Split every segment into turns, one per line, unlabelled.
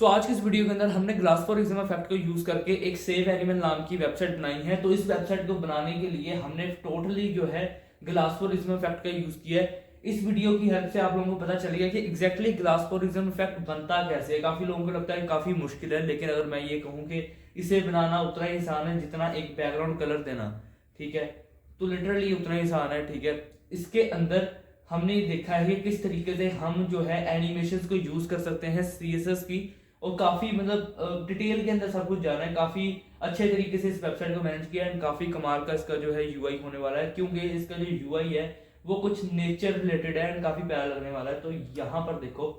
आज की इस वीडियो के अंदर हमने ग्लास फॉर इफेक्ट को यूज करके एक सेव एनिमल नाम की वेबसाइट बनाई है। तो इस वेबसाइट को बनाने के लिए हमने टोटली जो है ग्लास फॉर इफेक्ट का यूज किया है। इस वीडियो की हेल्प से आप लोगों को पता चलेगा कि एग्जैक्टली ग्लास फॉर इफेक्ट बनता कैसे है। काफी लोगों को लगता है काफी मुश्किल है, लेकिन अगर मैं ये कहूँ कि इसे बनाना उतना ही आसान है जितना एक बैकग्राउंड कलर देना, ठीक है, तो लिटरली उतना ही आसान है। ठीक है, इसके अंदर हमने देखा है कि किस तरीके से हम जो है एनिमेशन को यूज कर सकते हैं सीएसएस की, और काफी मतलब डिटेल के अंदर सब कुछ जाना है। काफी अच्छे तरीके से इस वेबसाइट को मैनेज किया है। काफी कमाल का इसका जो है यूआई होने वाला है, क्योंकि इसका जो यूआई है वो कुछ नेचर रिलेटेड है एंड काफी प्यारा लगने वाला है। तो यहाँ पर देखो,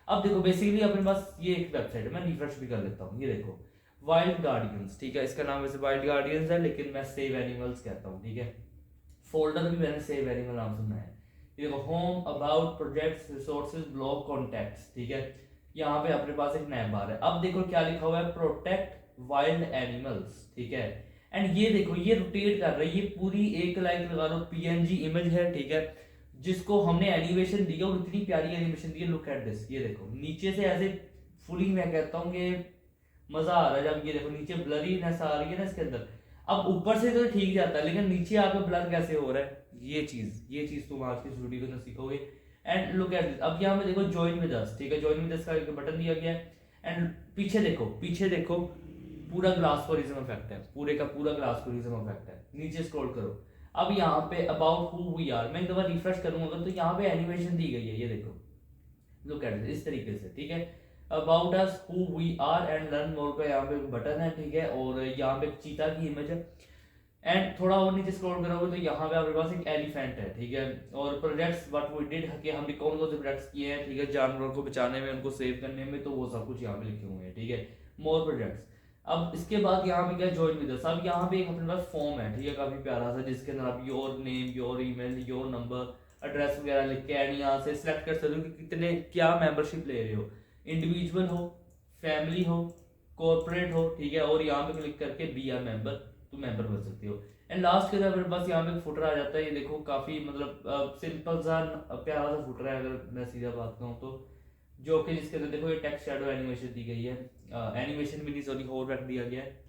अब देखो बेसिकली अपने पास ये एक वेबसाइट है, मैं रिफ्रेश भी कर लेता हूँ। ये देखो, वाइल्ड गार्डियंस, ठीक है, इसका नाम वैसे वाइल्ड गार्डियंस है लेकिन मैं सेव एनिमल्स कहता हूँ। ठीक है, फोल्डर भी मैंने सेव एनिमल नाम सुना है। ये देखो, home, about, projects, resources, blog, contacts, ठीक है। यहाँ पे अपने पास एक नैब बार है। अब देखो क्या लिखा हुआ है, प्रोटेक्ट वाइल्ड एनिमल्स, ठीक है। एंड ये देखो, ये रोटेट कर रही है, ये पूरी एक लाइक लगा लो पीएनजी इमेज है, ठीक है, जिसको हमने एनिमेशन दी है और इतनी प्यारी एनिमेशन दी है। लुक एट दिस, ये देखो नीचे से ऐसे फुली, मैं कहता हूँ कि मजा आ रहा है जब ये देखो नीचे ब्लरीनेस आ रही है ना इसके अंदर। अब ऊपर से तो ठीक जाता है, लेकिन नीचे आके ब्लर कैसे हो रहा है, ये चीज तुम आज की इस वीडियो के अंदर सीखोगे। एंड लुक एट दिस, अब यहाँ पे देखो ज्वाइन विद अस, ठीक है, ज्वाइन विद अस का एक बटन दिया गया है। एंड पीछे देखो पूरा ग्लास कोरिज्म इफेक्ट है, पूरे का पूरा ग्लास कोरिज्म इफेक्ट है। नीचे स्क्रॉल करो, अब यहाँ पे अबाउट हु वी आर, मैं एक दफा रिफ्रेश करूंगा अगर, तो यहाँ पे एनिमेशन दी गई है, ये देखो, लुक एट इस तरीके से, ठीक है। About us, who we are and learn more का यहाँ पे बटन है, ठीक है, और यहाँ पे एक चीता की इमेज है। एंड थोड़ा और नीचे स्क्रॉल करोगे तो यहाँ पे आपके पास एक एलिफेंट है, ठीक है, और प्रोजेक्ट्स व्हाट वी डिड, कि हमने कौन कौन से प्रोजेक्ट्स किए हैं, ठीक है, जानवरों को बचाने में, उनको सेव करने में, तो वो सब कुछ यहाँ पे लिखे हुए हैं, ठीक है, मोर प्रोजेक्ट्स। अब इसके बाद यहाँ पे क्या, ज्वाइन विद अस। अब यहाँ पे एक अपने पास फॉर्म है, ठीक है, काफी प्यारा सा, जिसके अंदर आप your name, your email, your number, address वगैरह लिख के एंड यहाँ से सिलेक्ट कर सकते हो कि कितने क्या मेंबरशिप ले रहे हो, इंडिविजुअल हो, फैमिली हो, कॉर्पोरेट हो, ठीक है, और यहाँ पे क्लिक करके बी आर मेंबर, तो मेंबर बन सकते हो। एंड लास्ट के अंदर बस यहाँ पे फुटर आ जाता है। ये देखो काफी मतलब सिंपल सा प्यारा सा फुटर है, अगर मैं सीधा बात कहूँ तो, जो कि जिसके अंदर देखो ये टेक्स्ट शैडो एनिमेशन दी गई है, एनिमेशन भी नहीं सॉरी होवर दिया गया है।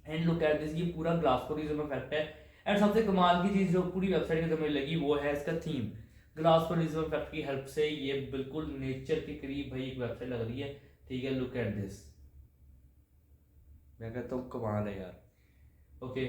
एंड लुक एट दिस, ये पूरा ग्लास कोरिज्म इफेक्ट है। एंड सबसे कमाल की चीज जो पूरी वेबसाइट के अंदर लगी वो है इसका थीम। ग्लास कोरिज्म इफेक्ट की हेल्प से ये बिल्कुल नेचर के करीब भाई एक वेबसाइट लग रही है, ठीक है। लुक एट दिस, मैं कहता हूँ कमाल है यार। ओके,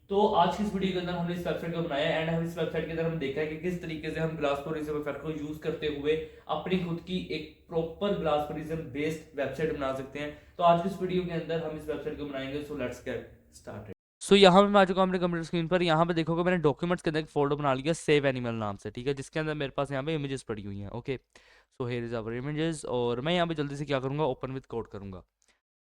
तो आज की इस वीडियो के अंदर हमने इस वेबसाइट को बनाया एंड हम इस वेबसाइट के अंदर हम देखा है कि किस तरीके से हम ग्लास कोरिज्म इफेक्ट को यूज करते हुए अपनी खुद की एक प्रॉपर ग्लास कोरिज्म बेस्ड वेबसाइट बना सकते हैं। तो आज की इस वीडियो के अंदर हम इस वेबसाइट को बनाएंगे। So let's get started. यहाँ पे मैं आ चुका हूँ अपने कंप्यूटर स्क्रीन पर। यहाँ पे देखोगे मैंने डॉक्यूमेंट्स के अंदर एक फोल्डर बना लिया सेव एनिमल नाम से, ठीक है, जिसके अंदर मेरे पास यहाँ पे इमेजेस पड़ी हुई हैं। Okay, so here is our images, और मैं यहाँ पे जल्दी से क्या करूँगा, ओपन विद कोड करूँगा।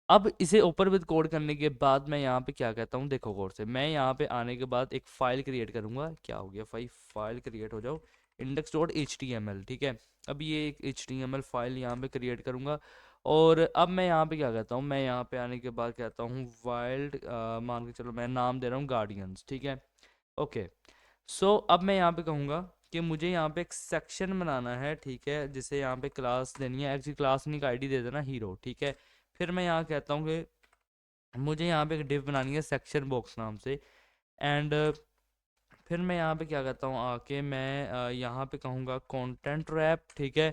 अब इसे ओपन विद कोड करने के बाद मैं यहाँ पे क्या कहता हूँ, देखो कोड से मैं यहाँ पे आने के बाद एक फाइल क्रिएट करूँगा। क्या हो गया, फाइल क्रिएट हो जाओ, index.html, ठीक है। अब ये एक HTML फाइल यहाँ पे क्रिएट करूँगा। और अब मैं यहाँ पे क्या कहता हूँ, मैं यहाँ पे आने के बाद कहता हूँ वाइल्ड, मान के चलो मैं नाम दे रहा हूँ गार्डियंस, ठीक है। ओके, सो अब मैं यहाँ पे कहूँगा कि मुझे यहाँ पे एक सेक्शन बनाना है, ठीक है, जिसे यहाँ पे क्लास देनी है। एक्चुअली क्लास नहीं, आईडी दे देना हीरो, ठीक है। फिर मैं यहाँ कहता हूँ कि मुझे यहाँ पे एक डिव बनानी है सेक्शन बॉक्स नाम से। एंड फिर मैं यहाँ पे क्या कहता हूँ, आके मैं यहाँ पे कहूँगा कंटेंट रैप, ठीक है।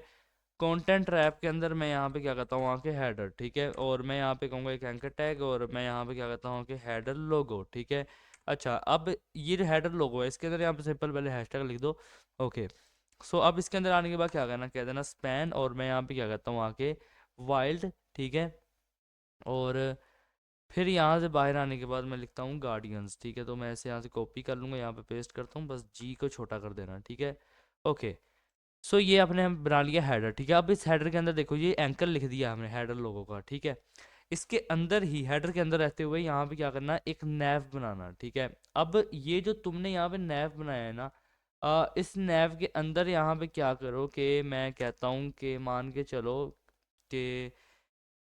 कंटेंट रैप के अंदर मैं यहाँ पे क्या कहता हूँ, आके हेडर, ठीक है, और मैं यहाँ पे कहूँगा एक एंकर टैग, और मैं यहाँ पे क्या कहता हूँ कि हेडर लोगो, ठीक है। अच्छा, अब ये जो हेडर लोगो है इसके अंदर यहाँ पे सिंपल पहले हैशटैग लिख दो। ओके, सो अब इसके अंदर आने के बाद क्या करना, कह देना स्पैन, और मैं यहाँ पे क्या कहता हूँ आके वाइल्ड, ठीक है। और फिर यहाँ से बाहर आने के बाद मैं लिखता हूँ गार्डियंस, ठीक है। तो मैं ऐसे यहाँ से कॉपी कर लूँगा, यहाँ पे पेस्ट करता हूँ, बस जी को छोटा कर देना, ठीक है। ओके, सो ये अपने हम बना लिया हेडर, ठीक है। अब इस हेडर के अंदर देखो ये एंकर लिख दिया हमने हेडर लोगों का, ठीक है। इसके अंदर ही हेडर के अंदर रहते हुए यहाँ पे क्या करना है, एक नैव बनाना, ठीक है। अब ये जो तुमने यहाँ पे नैव बनाया है ना, इस नैव के अंदर यहाँ पे क्या करो कि मैं कहता हूँ कि मान के चलो कि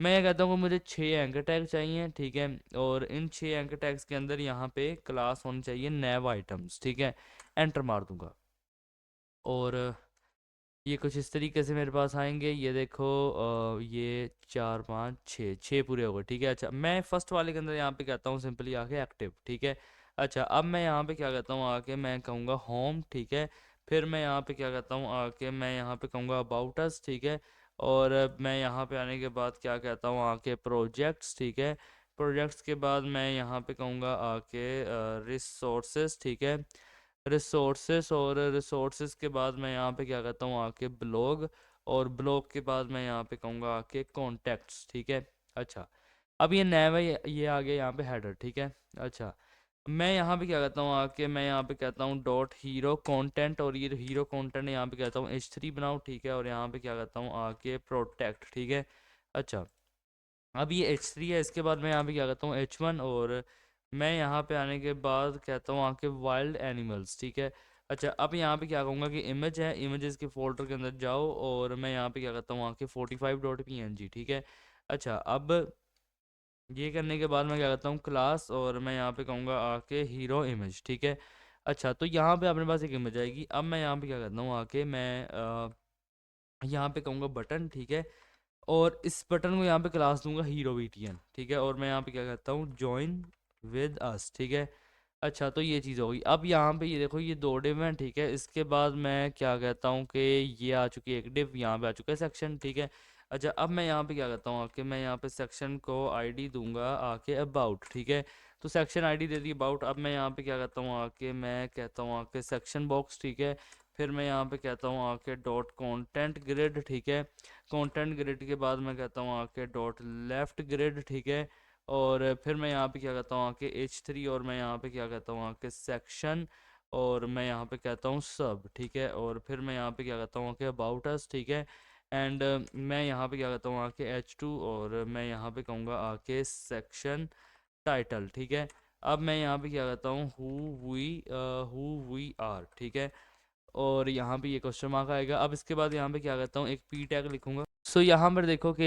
मैं ये कहता हूँ कि मुझे 6 एंकर टैग चाहिए, ठीक है। और इन 6 एंकर टैग्स के अंदर यहाँ पे क्लास होनी चाहिए नैव आइटम्स, ठीक है। एंटर मार दूंगा, और ये कुछ इस तरीके से मेरे पास आएंगे। ये देखो ये 4 5 6 पूरे हो गए, ठीक है। अच्छा, मैं फर्स्ट वाले के अंदर यहाँ पे कहता हूँ सिंपली आके एक्टिव, ठीक है। अच्छा, अब मैं यहाँ पे क्या कहता हूँ आके, मैं कहूँगा होम, ठीक है। फिर मैं यहाँ पे क्या कहता हूँ आके, मैं यहाँ पे कहूँगा अबाउट अस, ठीक है। और मैं यहाँ पे आने के बाद क्या कहता हूँ आके प्रोजेक्ट्स, ठीक है। प्रोजेक्ट्स के बाद मैं यहाँ पे कहूँगा आके रिसोर्सेज, ठीक है। रिसोर्सेस, और रिसोर्सेस के बाद मैं यहाँ पे क्या कहता हूँ आके ब्लॉग, और ब्लॉग के बाद मैं यहाँ पे कहूँगा आके कॉन्टेक्ट्स, ठीक है। अच्छा, अब ये नया ये आ गया यहाँ पे हेडर, ठीक है। अच्छा, मैं यहाँ पे क्या कहता हूँ आके, मैं यहाँ पे कहता हूँ डॉट हीरो कंटेंट, और ये हीरो कंटेंट यहाँ पे कहता हूँ H3 बनाओ, ठीक है। और यहाँ पे क्या कहता हूँ आके प्रोटेक्ट, ठीक है। अच्छा, अब ये H3 है, इसके बाद मैं यहाँ पे क्या कहता हूँ H1, और मैं यहाँ पे आने के बाद कहता हूँ आके वाइल्ड एनिमल्स, ठीक है। अच्छा, अब यहाँ पे क्या कहूँगा कि इमेज है, इमेजेस के फोल्डर के अंदर जाओ, और मैं यहाँ पे क्या कहता हूँ आके 45.png, ठीक है। अच्छा, अब ये करने के बाद मैं क्या करता हूँ क्लास, और मैं यहाँ पे कहूँगा आके हीरो इमेज, ठीक है। अच्छा, तो यहाँ पे अपने पास एक इमेज आएगी। अब मैं यहाँ पे क्या करता हूँ आके, मैं यहाँ पे कहूँगा बटन, ठीक है। और इस बटन को यहाँ पे क्लास दूंगा हीरो वीटीएन, ठीक है। और मैं यहाँ पे क्या करता हूँ ज्वाइन विद अस, ठीक है। अच्छा, तो ये चीज़ होगी। अब यहाँ पे ये देखो, ये दो डिव हैं, ठीक है। इसके बाद मैं क्या कहता हूँ कि ये आ चुकी है एक डिव, यहाँ पे आ चुका है सेक्शन, ठीक है। अच्छा, अब मैं यहाँ पे क्या करता हूँ आके, मैं यहाँ पे सेक्शन को आईडी दूंगा आके अबाउट, ठीक है। तो section ID they the about. अब मैं यहाँ पे क्या करता हूँ आके, मैं कहता हूँ आके सेक्शन बॉक्स, ठीक है। फिर मैं यहाँ पे कहता हूँ आके डॉट कंटेंट ग्रिड, ठीक है। कंटेंट ग्रिड के बाद मैं कहता हूँ आके डॉट लेफ्ट ग्रिड, ठीक है। और फिर मैं यहाँ पे क्या कहता हूँ आके H3, और मैं यहाँ पे क्या कहता हूँ आके सेक्शन, और मैं यहाँ पे कहता हूँ सब, ठीक है। और फिर मैं यहाँ पे क्या कहता हूँ आके अबाउट अस, ठीक है। एंड मैं यहाँ पे क्या कहता हूँ आके H2, और मैं यहाँ पे कहूँगा आके सेक्शन टाइटल, ठीक है। अब मैं यहाँ पे क्या कहता हूँ हु वी आर, ठीक है। और यहाँ पे ये क्वेश्चन मार्क आएगा। अब इसके बाद यहाँ पे क्या करता हूँ एक पी टैग लिखूंगा। सो यहाँ पर देखो कि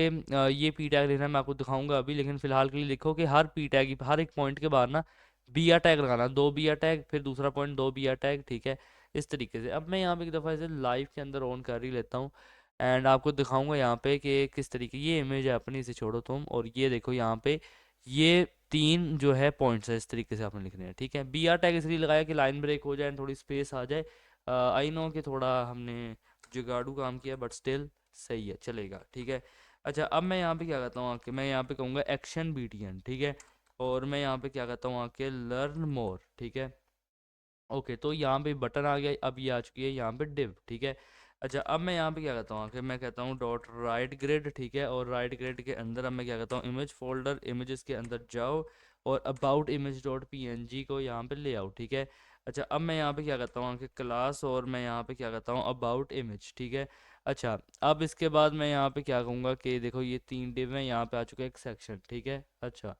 ये पी टैग लिखना मैं आपको दिखाऊंगा अभी, लेकिन फिलहाल के लिए लिखो कि हर पी टैग, हर एक पॉइंट के बाद ना बी आर टैग लगाना, दो बी आर टैग, फिर दूसरा पॉइंट दो बी आर टैग, ठीक है। इस तरीके से अब मैं यहाँ पे एक दफ़ा इसे लाइव के अंदर ऑन कर ही लेता हूँ, एंड आपको दिखाऊंगा यहाँ पे कि किस तरीके, ये इमेज है अपनी, इसे छोड़ो तुम, और ये देखो यहाँ पे ये तीन जो है पॉइंट्स है, इस तरीके से आपने लिखने हैं, ठीक है। बी आर टैग इसलिए लगाया कि लाइन ब्रेक हो जाए, थोड़ी स्पेस आ जाए। आई नो कि थोड़ा हमने जुगाड़ू काम किया, बट स्टिल सही है, चलेगा, ठीक है। अच्छा, अब मैं यहाँ पे क्या कहता हूँ आके, मैं यहाँ पे कहूँगा एक्शन बीटीएन, ठीक है। और मैं यहाँ पे क्या कहता हूँ आके लर्न मोर, ठीक है। ओके, तो यहाँ पे बटन आ गया। अब ये आ चुकी है यहाँ पे डिव, ठीक है। अच्छा, अब मैं यहाँ पे क्या कहता हूँ आके, मैं कहता हूँ डॉट राइट ग्रिड, ठीक है। और राइट ग्रिड के अंदर अब मैं क्या कहता हूँ इमेज फोल्डर, इमेजेस के अंदर जाओ, और अबाउट इमेज डॉट पी को यहाँ पे ले आओ, ठीक है। अच्छा, अब मैं यहाँ पे क्या कहता हूँ आके क्लास, और मैं यहाँ पे क्या कहता हूँ अबाउट इमेज, ठीक है। अच्छा, अब इसके बाद मैं यहाँ पे क्या कहूँगा कि देखो ये तीन डिव हैं, यहाँ पे आ चुका है एक सेक्शन, ठीक है। अच्छा,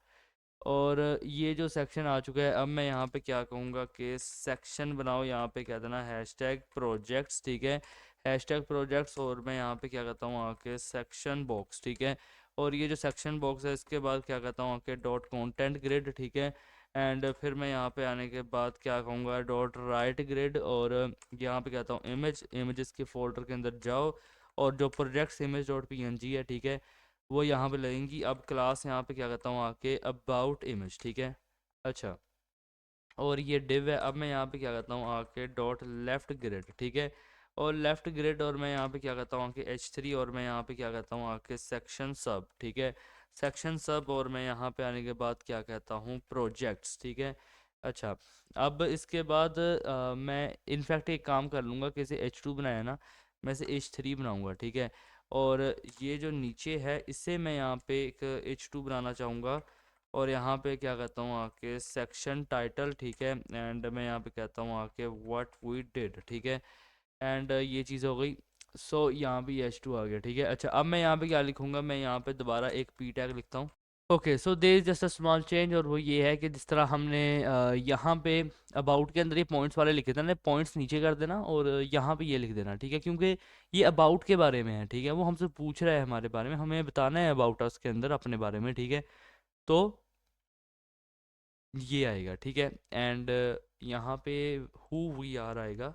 और ये जो सेक्शन आ चुका है, अब मैं यहाँ पे क्या कहूँगा कि सेक्शन बनाओ, यहाँ पे क्या देना हैशटैग प्रोजेक्ट्स, ठीक है। हैशटैग प्रोजेक्ट्स, और मैं यहाँ पे क्या कहता हूँ आके सेक्शन बॉक्स, ठीक है। और ये जो सेक्शन बॉक्स है, इसके बाद क्या कहता हूँ आके डॉट कंटेंट ग्रिड, ठीक है। एंड फिर मैं यहाँ पे आने के बाद क्या कहूँगा डॉट राइट ग्रिड, और यहाँ पे कहता हूँ इमेजेस के फोल्डर के अंदर जाओ, और जो प्रोजेक्ट्स इमेज डॉट पी है, ठीक है, वो यहाँ पे लगेंगी। अब क्लास यहाँ पे क्या कहता हूँ आके अबाउट इमेज, ठीक है। अच्छा, और ये डिव है। अब मैं यहाँ पे क्या कहता हूँ आके डॉट लेफ्ट ग्रिड, ठीक है। और लेफ्ट ग्रिड, और मैं यहाँ पे क्या कहता हूँ आके H3, और मैं यहाँ पे क्या कहता हूँ आके सेक्शन सब, ठीक है। सेक्शन सब, और मैं यहाँ पे आने के बाद क्या कहता हूँ प्रोजेक्ट्स, ठीक है। अच्छा, अब इसके बाद मैं इनफैक्ट एक काम कर लूँगा कि इसे H2 बनाया ना, मैं इसे H3 बनाऊँगा, ठीक है। और ये जो नीचे है, इसे मैं यहाँ पे एक H2 बनाना चाहूँगा, और यहाँ पे क्या कहता हूँ आके सेक्शन टाइटल, ठीक है। एंड मैं यहाँ पे कहता हूँ आके व्हाट वी डिड, ठीक है। एंड ये चीज़ हो गई। सो यहाँ पे H2 आ गया, ठीक है। अच्छा, अब मैं यहाँ पे क्या लिखूँगा, मैं यहाँ पे दोबारा एक पी टैग लिखता हूँ। Okay, so there is just a small change, और वो ये है कि जिस तरह हमने यहाँ पे अबाउट के अंदर ये पॉइंट्स वाले लिखे थे ना, पॉइंट्स नीचे कर देना, और यहाँ पे ये लिख देना, ठीक है। क्योंकि ये अबाउट के बारे में है, ठीक है। वो हमसे पूछ रहा है हमारे बारे में, हमें बताना है अबाउट अस के अंदर अपने बारे में, ठीक है। तो ये आएगा, ठीक है। एंड यहाँ पे हु वी आर आएगा,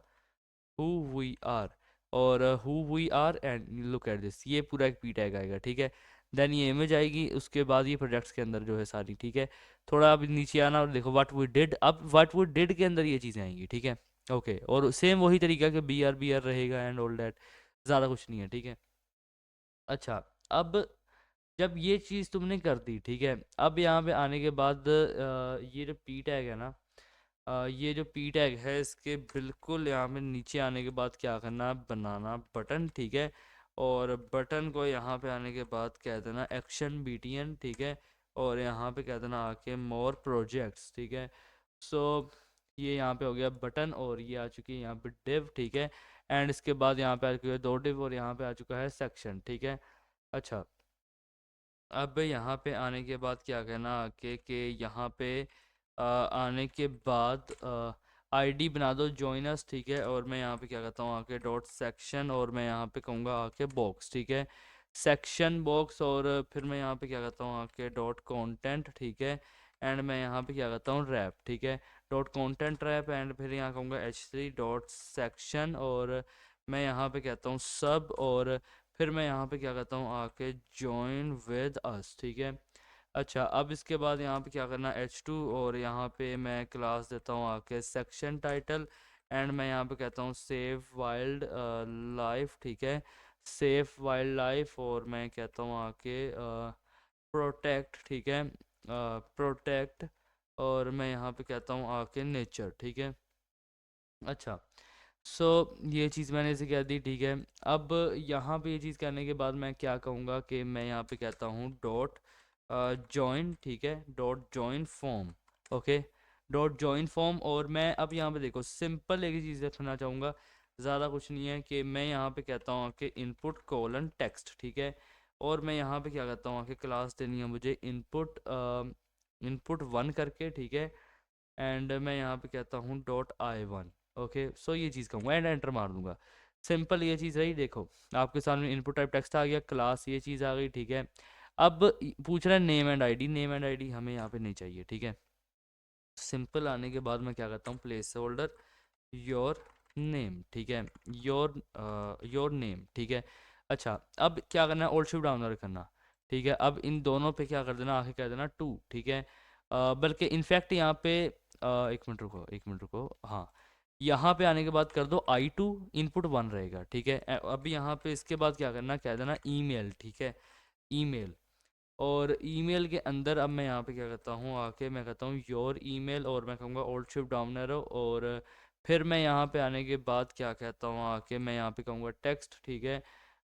हु वी आर। और who we are and look at this, ये पूरा एक पी टैग आएगा, ठीक है। देन ये इमेज आएगी, उसके बाद ये प्रोजेक्ट्स के अंदर जो है सारी, ठीक है। थोड़ा अब नीचे आना और देखो व्हाट वी डिड, अब व्हाट वी डिड के अंदर ये चीज़ें आएंगी, ठीक है। ओके, और सेम वही तरीका कि बी आर रहेगा एंड ऑल दैट, ज़्यादा कुछ नहीं है, ठीक है। अच्छा, अब जब ये चीज़ तुमने कर दी, ठीक है, अब यहाँ पे आने के बाद ये जो पी टैग है ना, ये जो पी टैग है इसके बिल्कुल यहाँ पे नीचे आने के बाद क्या करना है, बनाना बटन, ठीक है। और बटन को यहाँ पे आने के बाद कह देना एक्शन बीटीएन, ठीक है। और यहाँ पे कह देना आके मोर प्रोजेक्ट्स, ठीक है। सो ये यहाँ पे हो गया बटन, और ये आ चुकी है यहाँ पे डिव, ठीक है। एंड इसके बाद यहाँ पे आ चुके हैं दो डिव, और यहाँ पे आ चुका है सेक्शन, ठीक है। अच्छा, अब यहाँ पे आने के बाद क्या कहना कि यहाँ पे आने के बाद आईडी बना दो जॉइनर्स, ठीक है। और मैं यहाँ पे क्या कहता हूँ आके डॉट सेक्शन, और मैं यहाँ पे कहूँगा आके बॉक्स, ठीक है, सेक्शन बॉक्स। और फिर मैं यहाँ पे क्या कहता हूँ आके डॉट कंटेंट, ठीक है। एंड मैं यहाँ पे क्या कहता हूँ रैप, ठीक है, डॉट कंटेंट रैप। एंड फिर यहाँ कहूँगा h3 डॉट सेक्शन, और मैं यहाँ पे कहता हूँ सब। और फिर मैं यहाँ पे क्या करता हूँ आके ज्वाइन विद अस, ठीक है। अच्छा, अब इसके बाद यहाँ पे क्या करना h2, और यहाँ पे मैं क्लास देता हूँ आके सेक्शन टाइटल। एंड मैं यहाँ पे कहता हूँ सेव वाइल्ड लाइफ, ठीक है, सेव वाइल्ड लाइफ। और मैं कहता हूँ आके प्रोटेक्ट, ठीक है, प्रोटेक्ट। और मैं यहाँ पे कहता हूँ आके नेचर, ठीक है। अच्छा, सो ये चीज़ मैंने इसे कह दी, ठीक है। अब यहाँ पे ये चीज़ कहने के बाद मैं क्या कहूँगा कि मैं यहाँ पे कहता हूँ डॉट जॉइन, ठीक है, dot join form, okay, dot join form. और मैं अब यहाँ पे देखो सिंपल एक ही चीज़ रखना चाहूँगा, ज़्यादा कुछ नहीं है, कि मैं यहाँ पे कहता हूँ कि इनपुट कोलन टेक्स्ट, ठीक है। और मैं यहाँ पे क्या कहता हूँ कि क्लास देनी है मुझे इनपुट इनपुट वन करके, ठीक है। एंड मैं यहाँ पे कहता हूँ डॉट आई वन, ओके। सो ये चीज़ कहूँगा एंड एंटर मार दूंगा। सिंपल ये चीज़ रही, देखो आपके सामने इनपुट टाइप टेक्स्ट आ गया, क्लास ये चीज़ आ गई, ठीक है। अब पूछ रहा है name and ID, name and ID हमें यहाँ पे नहीं चाहिए, ठीक है। सिंपल आने के बाद मैं क्या करता हूँ प्लेस होल्डर योर नेम, ठीक है, योर नेम, ठीक है। अच्छा, अब क्या करना है ओल्ड शिफ्ट डाउन करना, ठीक है। अब इन दोनों पे क्या कर देना आखिर कर देना टू, ठीक है। बल्कि इनफैक्ट यहाँ पे एक मिनट रुको, एक मिनट रुको, हाँ, यहाँ पे आने के बाद कर दो I2 इनपुट वन रहेगा, ठीक है। अब यहाँ पे इसके बाद क्या करना कह देना ईमेल, ठीक है, ईमेल। और ईमेल के अंदर अब मैं यहाँ पे क्या करता हूँ आके मैं कहता हूँ योर ईमेल, और मैं कहूँगा ओल्ड शिफ्ट डाउन एरो। और फिर मैं यहाँ पे आने के बाद क्या कहता हूँ आके मैं यहाँ पे कहूँगा टेक्स्ट, ठीक है।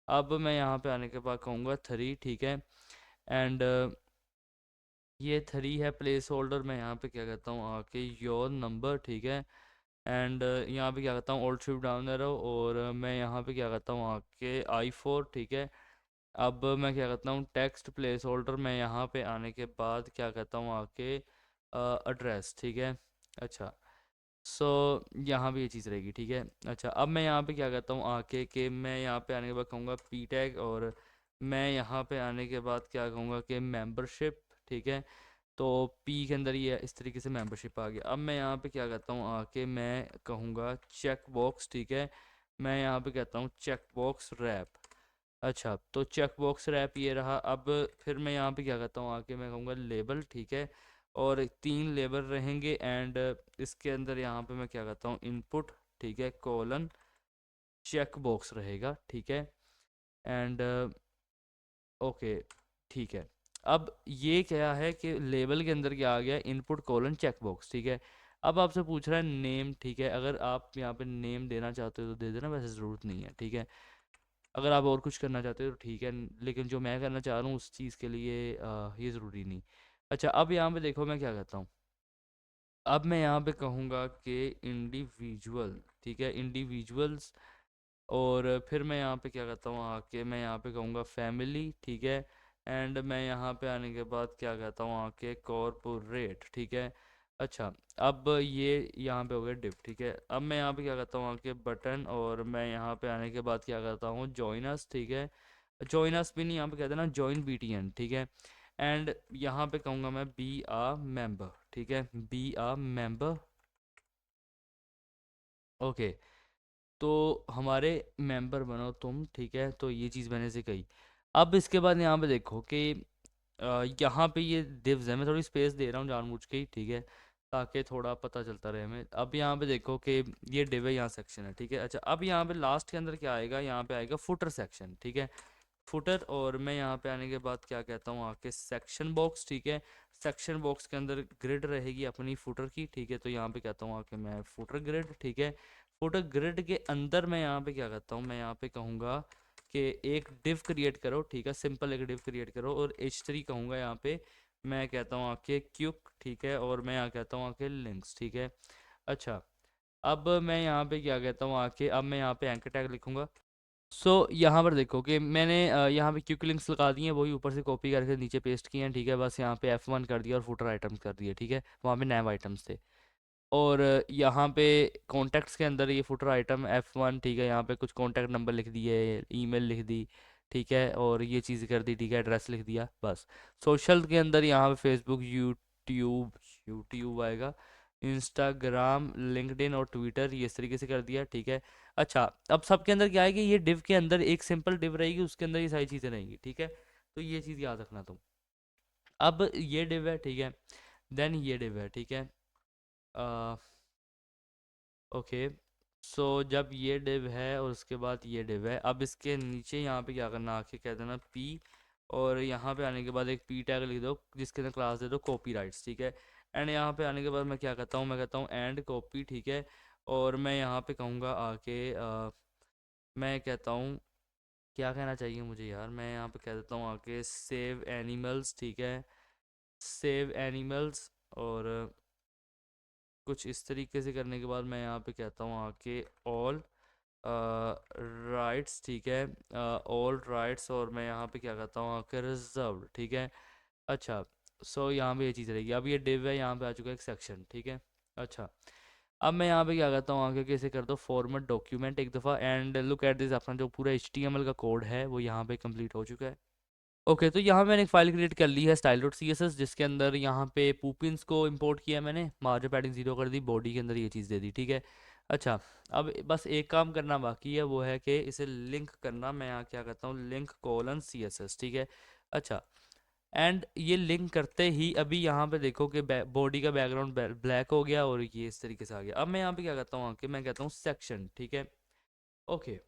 अब मैं यहाँ पे आने के बाद कहूँगा थ्री, ठीक है। एंड ये थ्री है प्लेस होल्डर, मैं यहाँ पे क्या कहता हूँ आके योर नंबर, ठीक है। एंड यहाँ पे क्या कहता हूँ ओल्ड शिफ्ट डाउन एरो। और मैं यहाँ पे क्या कहता हूँ आके I4, ठीक है। अब मैं क्या करता हूँ टेक्स्ट प्लेस होल्डर, मैं यहाँ पे आने के बाद क्या कहता हूँ आके एड्रेस, ठीक है। अच्छा, सो यहाँ भी ये चीज़ रहेगी, ठीक है। अच्छा, अब मैं यहाँ पे क्या कहता हूँ आके कि मैं यहाँ पे आने के बाद कहूँगा पी टैग। और मैं यहाँ पे आने के बाद क्या कहूँगा कि मेंबरशिप, ठीक है। तो पी के अंदर ये इस तरीके से मेंबरशिप आ गया। अब मैं यहाँ पे क्या कहता हूँ आके मैं कहूँगा चेक बॉक्स, ठीक है। मैं यहाँ पे कहता हूँ चेक बॉक्स रैप। अच्छा, तो चेक बॉक्स रैप ये रहा। अब फिर मैं यहाँ पे क्या करता हूँ आके मैं कहूँगा लेबल, ठीक है। और तीन लेबल रहेंगे। एंड इसके अंदर यहाँ पे मैं क्या करता हूँ इनपुट, ठीक है, कोलन चेक बॉक्स रहेगा, ठीक है। एंड ओके, ठीक है। अब ये क्या है कि लेबल के अंदर क्या आ गया इनपुट कोलन चेक बॉक्स, ठीक है। अब आपसे पूछ रहा है नेम, ठीक है। अगर आप यहाँ पे नेम देना चाहते हो तो दे देना, वैसे ज़रूरत नहीं है, ठीक है। अगर आप और कुछ करना चाहते हो तो ठीक है, लेकिन जो मैं करना चाह रहा हूँ उस चीज़ के लिए ये ज़रूरी नहीं। अच्छा, अब यहाँ पे देखो मैं क्या कहता हूँ। अब मैं यहाँ पे कहूँगा कि इंडिविजुअल, ठीक है, इंडिविजुअल्स। और फिर मैं यहाँ पे क्या कहता हूँ आके मैं यहाँ पे कहूँगा फैमिली, ठीक है। एंड मैं यहाँ पे आने के बाद क्या कहता हूँ आके कॉरपोरेट, ठीक है। अच्छा, अब ये यहाँ पे हो गया डिप, ठीक है। अब मैं यहाँ पे क्या करता हूँ आके बटन। और मैं यहाँ पे आने के बाद क्या करता हूँ जॉइनस, ठीक है। जॉइनस भी नहीं, यहाँ पे कहते हैं ना जॉइन बीटीएन, ठीक है। एंड यहाँ पे कहूँगा मैं बी आ मेंबर, ठीक है, बी आ मेंबर, ओके।
तो हमारे मेंबर बनो तुम, ठीक है। तो ये चीज़ मैंने से कही। अब इसके बाद यहाँ पे देखो कि यहाँ पे ये डिव्स है, मैं थोड़ी स्पेस दे रहा हूँ जानबूझ के ही, ठीक है, ताकि थोड़ा पता चलता रहे हमें। अब यहाँ पे देखो कि ये डिव है, यहाँ सेक्शन है, ठीक है। अच्छा, अब यहाँ पे लास्ट के अंदर क्या आएगा, यहाँ पे आएगा फुटर सेक्शन, ठीक है। फुटर, और मैं यहाँ पे आने के बाद क्या कहता हूँ आके सेक्शन बॉक्स, ठीक है। सेक्शन बॉक्स के अंदर ग्रिड रहेगी अपनी फुटर की, ठीक है। तो यहाँ पे कहता हूँ आके मैं फुटर ग्रिड, ठीक है। फुटर ग्रिड के अंदर मैं यहाँ पे क्या कहता हूँ, मैं यहाँ पे कहूँगा कि एक डिव क्रिएट करो, ठीक है। सिंपल एक डिव क्रिएट करो, और H3 कहूँगा यहाँ पे। मैं कहता हूँ आके क्यूक, ठीक है, और मैं यहाँ कहता हूँ आके लिंक्स, ठीक है। अच्छा, अब मैं यहाँ पे क्या कहता हूँ आके, अब मैं यहाँ पे एंकर टैग लिखूंगा। यहाँ पर देखो कि मैंने यहाँ पे क्विक लिंक्स लगा दिए हैं, वही ऊपर से कॉपी करके नीचे पेस्ट किए हैं, ठीक है। बस यहाँ पे F1 कर दिया और फुटर आइटम्स कर दिए, ठीक है। वहाँ पे नैव आइटम्स थे। और यहाँ पे कॉन्टैक्ट्स के अंदर ये फुटर आइटम F1, ठीक है। यहाँ पे कुछ कॉन्टैक्ट नंबर लिख दिए, ईमेल लिख दी, ठीक है, और ये चीज़ कर दी, ठीक है, एड्रेस लिख दिया, बस। सोशल के अंदर यहाँ पे फेसबुक, यूट्यूब, यूट्यूब आएगा, इंस्टाग्राम, लिंक्डइन और ट्विटर, ये इस तरीके से कर दिया, ठीक है। अच्छा, अब सबके अंदर क्या है कि ये डिव के अंदर एक सिंपल डिव रहेगी, उसके अंदर ये सारी चीज़ें रहेंगी, ठीक है। तो ये चीज़ याद रखना तुम। अब ये डिव है, ठीक है। देन ये डिव है, ठीक है। ओके, सो जब ये डिव है और उसके बाद ये डिव है, अब इसके नीचे यहाँ पे क्या करना, आके कह देना पी, और यहाँ पे आने के बाद एक पी टैग लिख दो जिसके अंदर क्लास दे दो कॉपी राइट्स, ठीक है। एंड यहाँ पे आने के बाद मैं क्या कहता हूँ, मैं कहता हूँ एंड कॉपी, ठीक है। और मैं यहाँ पे कहूँगा आके मैं कहता हूँ, क्या कहना चाहिए मुझे यार, मैं यहाँ पे कह देता हूँ आके सेव एनिमल्स, ठीक है, सेव एनिमल्स। और कुछ इस तरीके से करने के बाद मैं यहाँ पे कहता हूँ आके ऑल राइट्स, ठीक है, ऑल राइट्स। और मैं यहाँ पे क्या कहता हूँ आके रिजर्व्ड, ठीक है। अच्छा, यहाँ पे ये चीज़ रहेगी। अब ये डिव है, यहाँ पे आ चुका है एक सेक्शन, ठीक है। अच्छा, अब मैं यहाँ पे क्या कहता हूँ आगे, कैसे कर दो फॉर्मेट डॉक्यूमेंट एक दफ़ा, एंड लुक एट दिस, अपना जो पूरा HTML का कोड है वो यहाँ पे कंप्लीट हो चुका है। ओके, तो यहाँ मैंने एक फ़ाइल क्रिएट कर ली है style.css, जिसके अंदर यहाँ पे पुपिन्स को इंपोर्ट किया मैंने, मार्जिन पैडिंग 0 कर दी, बॉडी के अंदर ये चीज़ दे दी, ठीक है। अच्छा, अब बस एक काम करना बाकी है, वो है कि इसे लिंक करना। मैं यहाँ क्या करता हूँ, लिंक कोलन CSS, ठीक है। अच्छा, एंड ये लिंक करते ही अभी यहाँ पे देखो कि बॉडी का बैकग्राउंड ब्लैक हो गया, और ये इस तरीके से आ गया। अब मैं यहाँ पे क्या करता हूँ कि मैं कहता हूँ सेक्शन, ठीक है। ओके,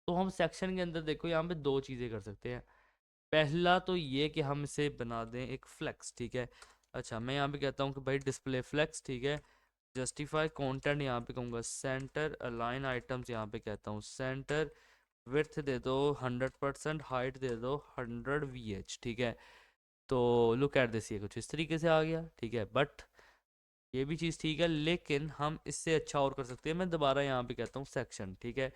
तो हम सेक्शन के अंदर देखो यहाँ पे दो चीज़ें कर सकते हैं। पहला तो ये कि हम इसे बना दें एक फ्लेक्स, ठीक है। अच्छा, मैं यहाँ पे कहता हूँ कि भाई डिस्प्ले फ्लेक्स, ठीक है। जस्टिफाई कंटेंट यहाँ पे कहूँगा सेंटर, अलाइन आइटम्स यहाँ पे कहता हूँ सेंटर, विड्थ दे दो 100%, हाइट दे दो 100 VH, ठीक है। तो लुक एट दिस, ये कुछ इस तरीके से आ गया, ठीक है। बट ये भी चीज़ ठीक है, लेकिन हम इससे अच्छा और कर सकते हैं। मैं दोबारा यहाँ पे कहता हूँ सेक्शन, ठीक है।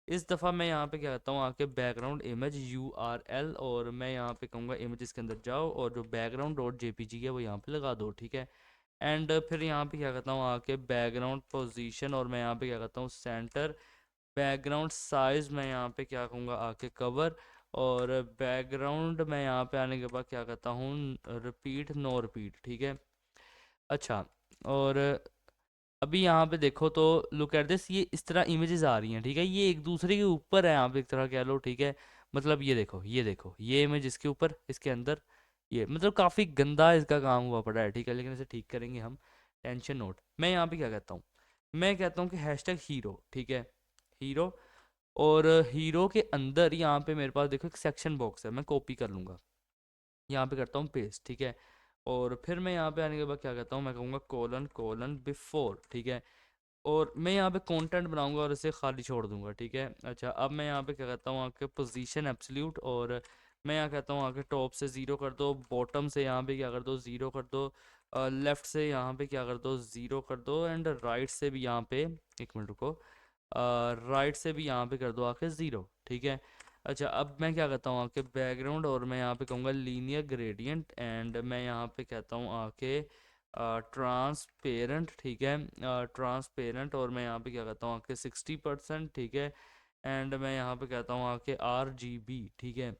इस दफ़ा मैं यहाँ पे क्या कहता हूँ आके बैकग्राउंड इमेज URL, और मैं यहाँ पे कहूँगा इमेजेस के अंदर जाओ और जो बैकग्राउंड डॉट JPG है वो यहाँ पे लगा दो, ठीक है। एंड फिर यहाँ पे क्या कहता हूँ आके बैकग्राउंड पोजीशन, और मैं यहाँ पे क्या कहता हूँ सेंटर, बैकग्राउंड साइज मैं यहाँ पे क्या कहूँगा आके कवर, और बैकग्राउंड मैं यहाँ पे आने के बाद क्या कहता हूँ रिपीट, नो रिपीट, ठीक है। अच्छा, और अभी यहाँ पे देखो तो लुक एट दिस, ये इस तरह इमेजेस आ रही हैं, ठीक है। ये एक दूसरे के ऊपर है, आप एक तरह कह लो, ठीक है। मतलब ये देखो, ये देखो, ये इमेज इसके ऊपर, इसके अंदर, ये मतलब काफ़ी गंदा इसका काम हुआ पड़ा है, ठीक है। लेकिन इसे ठीक करेंगे हम, टेंशन नोट। मैं यहाँ पे क्या कहता हूँ, मैं कहता हूँ कि हैशटैग हीरो, ठीक है, हीरो। और हीरो के अंदर यहाँ पे मेरे पास देखो एक सेक्शन बॉक्स है, मैं कॉपी कर लूँगा, यहाँ पे करता हूँ पेस्ट, ठीक है। और फिर मैं यहाँ पे आने के बाद क्या कहता हूँ, मैं कहूँगा कोलन कोलन बिफोर, ठीक है। और मैं यहाँ पे कंटेंट बनाऊंगा और इसे खाली छोड़ दूंगा, ठीक है। अच्छा, अब मैं यहाँ पे क्या कहता हूँ आके पोजीशन एब्सोल्यूट, और मैं यहाँ कहता हूँ आके टॉप से 0 कर दो, बॉटम से यहाँ पे क्या कर दो 0 कर दो, लेफ्ट से यहाँ पे क्या कर दो 0 कर दो, एंड राइट से भी यहाँ पे, एक मिनट रुको, राइट से भी यहाँ पे कर दो आके 0, ठीक है। अच्छा, अब मैं क्या कहता हूँ आके बैकग्राउंड, और मैं यहाँ पे कहूँगा लीनियर ग्रेडियंट, एंड मैं यहाँ पे कहता हूँ आके ट्रांसपेरेंट, ठीक है, ट्रांसपेरेंट। और मैं यहाँ पे क्या कहता हूँ आके 60%, ठीक है। एंड मैं यहाँ पे कहता हूँ आके RGB, ठीक है,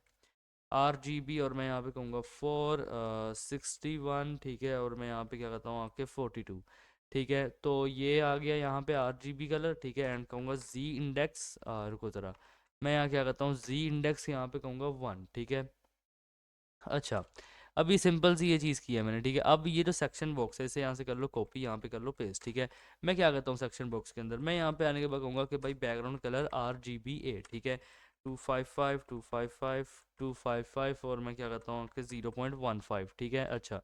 RGB। और मैं यहाँ पे कहूँगा 461, ठीक है। और मैं यहाँ पे क्या कहता हूँ आके 42। ठीक है, तो ये आ गया यहाँ पे RGB कलर, ठीक है, एंड कहूँगा जी इंडेक्स, रुको ज़रा, मैं यहाँ क्या करता हूँ, जी इंडेक्स यहाँ पे कहूँगा 1, ठीक है। अच्छा, अभी सिंपल सी ये चीज़ की है मैंने, ठीक है। अब ये जो सेक्शन बॉक्स है इसे यहाँ से कर लो कॉपी, यहाँ पे कर लो पेस्ट, ठीक है। मैं क्या करता हूँ सेक्शन बॉक्स के अंदर, मैं यहाँ पे आने के बाद कहूँगा कि भाई बैकग्राउंड कलर RGBA, ठीक है, 255 255 255, और मैं क्या करता हूँ कि 0.15, ठीक है। अच्छा,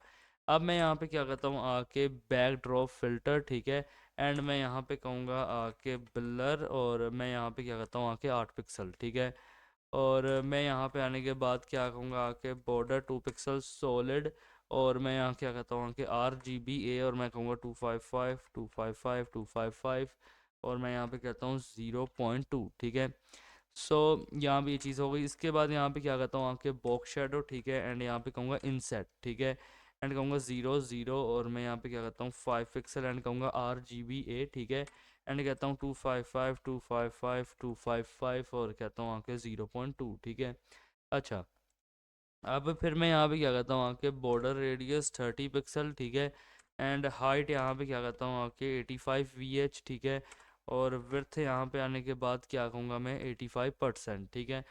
अब मैं यहाँ पे क्या करता हूँ आके बैक ड्रॉप फिल्टर, ठीक है, एंड मैं यहाँ पे कहूँगा आके ब्लर, और मैं यहाँ पे क्या करता हूँ आके 8 पिक्सल, ठीक है। और मैं यहाँ पे आने के बाद क्या कहूँगा आके बॉर्डर 2 पिक्सल सॉलिड, और मैं यहाँ क्या कहता हूँ कि RGBA, और मैं कहूँगा 255 255 255, और मैं यहाँ पे कहता हूँ 0.2, ठीक है। सो यहाँ पे ये चीज़ हो गई। इसके बाद यहाँ पे क्या कहता हूँ आके बॉक्स शेडो, ठीक है, एंड यहाँ पे कहूँगा इनसेट, ठीक है, एंड कहूँगा 0 0, और मैं यहाँ पे क्या कहता हूँ 5 पिक्सल, एंड कहूँगा RGBA, ठीक है, एंड कहता हूँ 255 255 255, और कहता हूँ आके 0.2, ठीक है। अच्छा, अब फिर मैं यहाँ पे क्या करता हूँ आके बॉर्डर रेडियस 30 पिक्सल, ठीक है, एंड हाइट यहाँ पे क्या करता हूँ आके 85 VH, ठीक है, और विड्थ यहाँ पे आने के बाद क्या कहूँगा मैं 85%, ठीक है।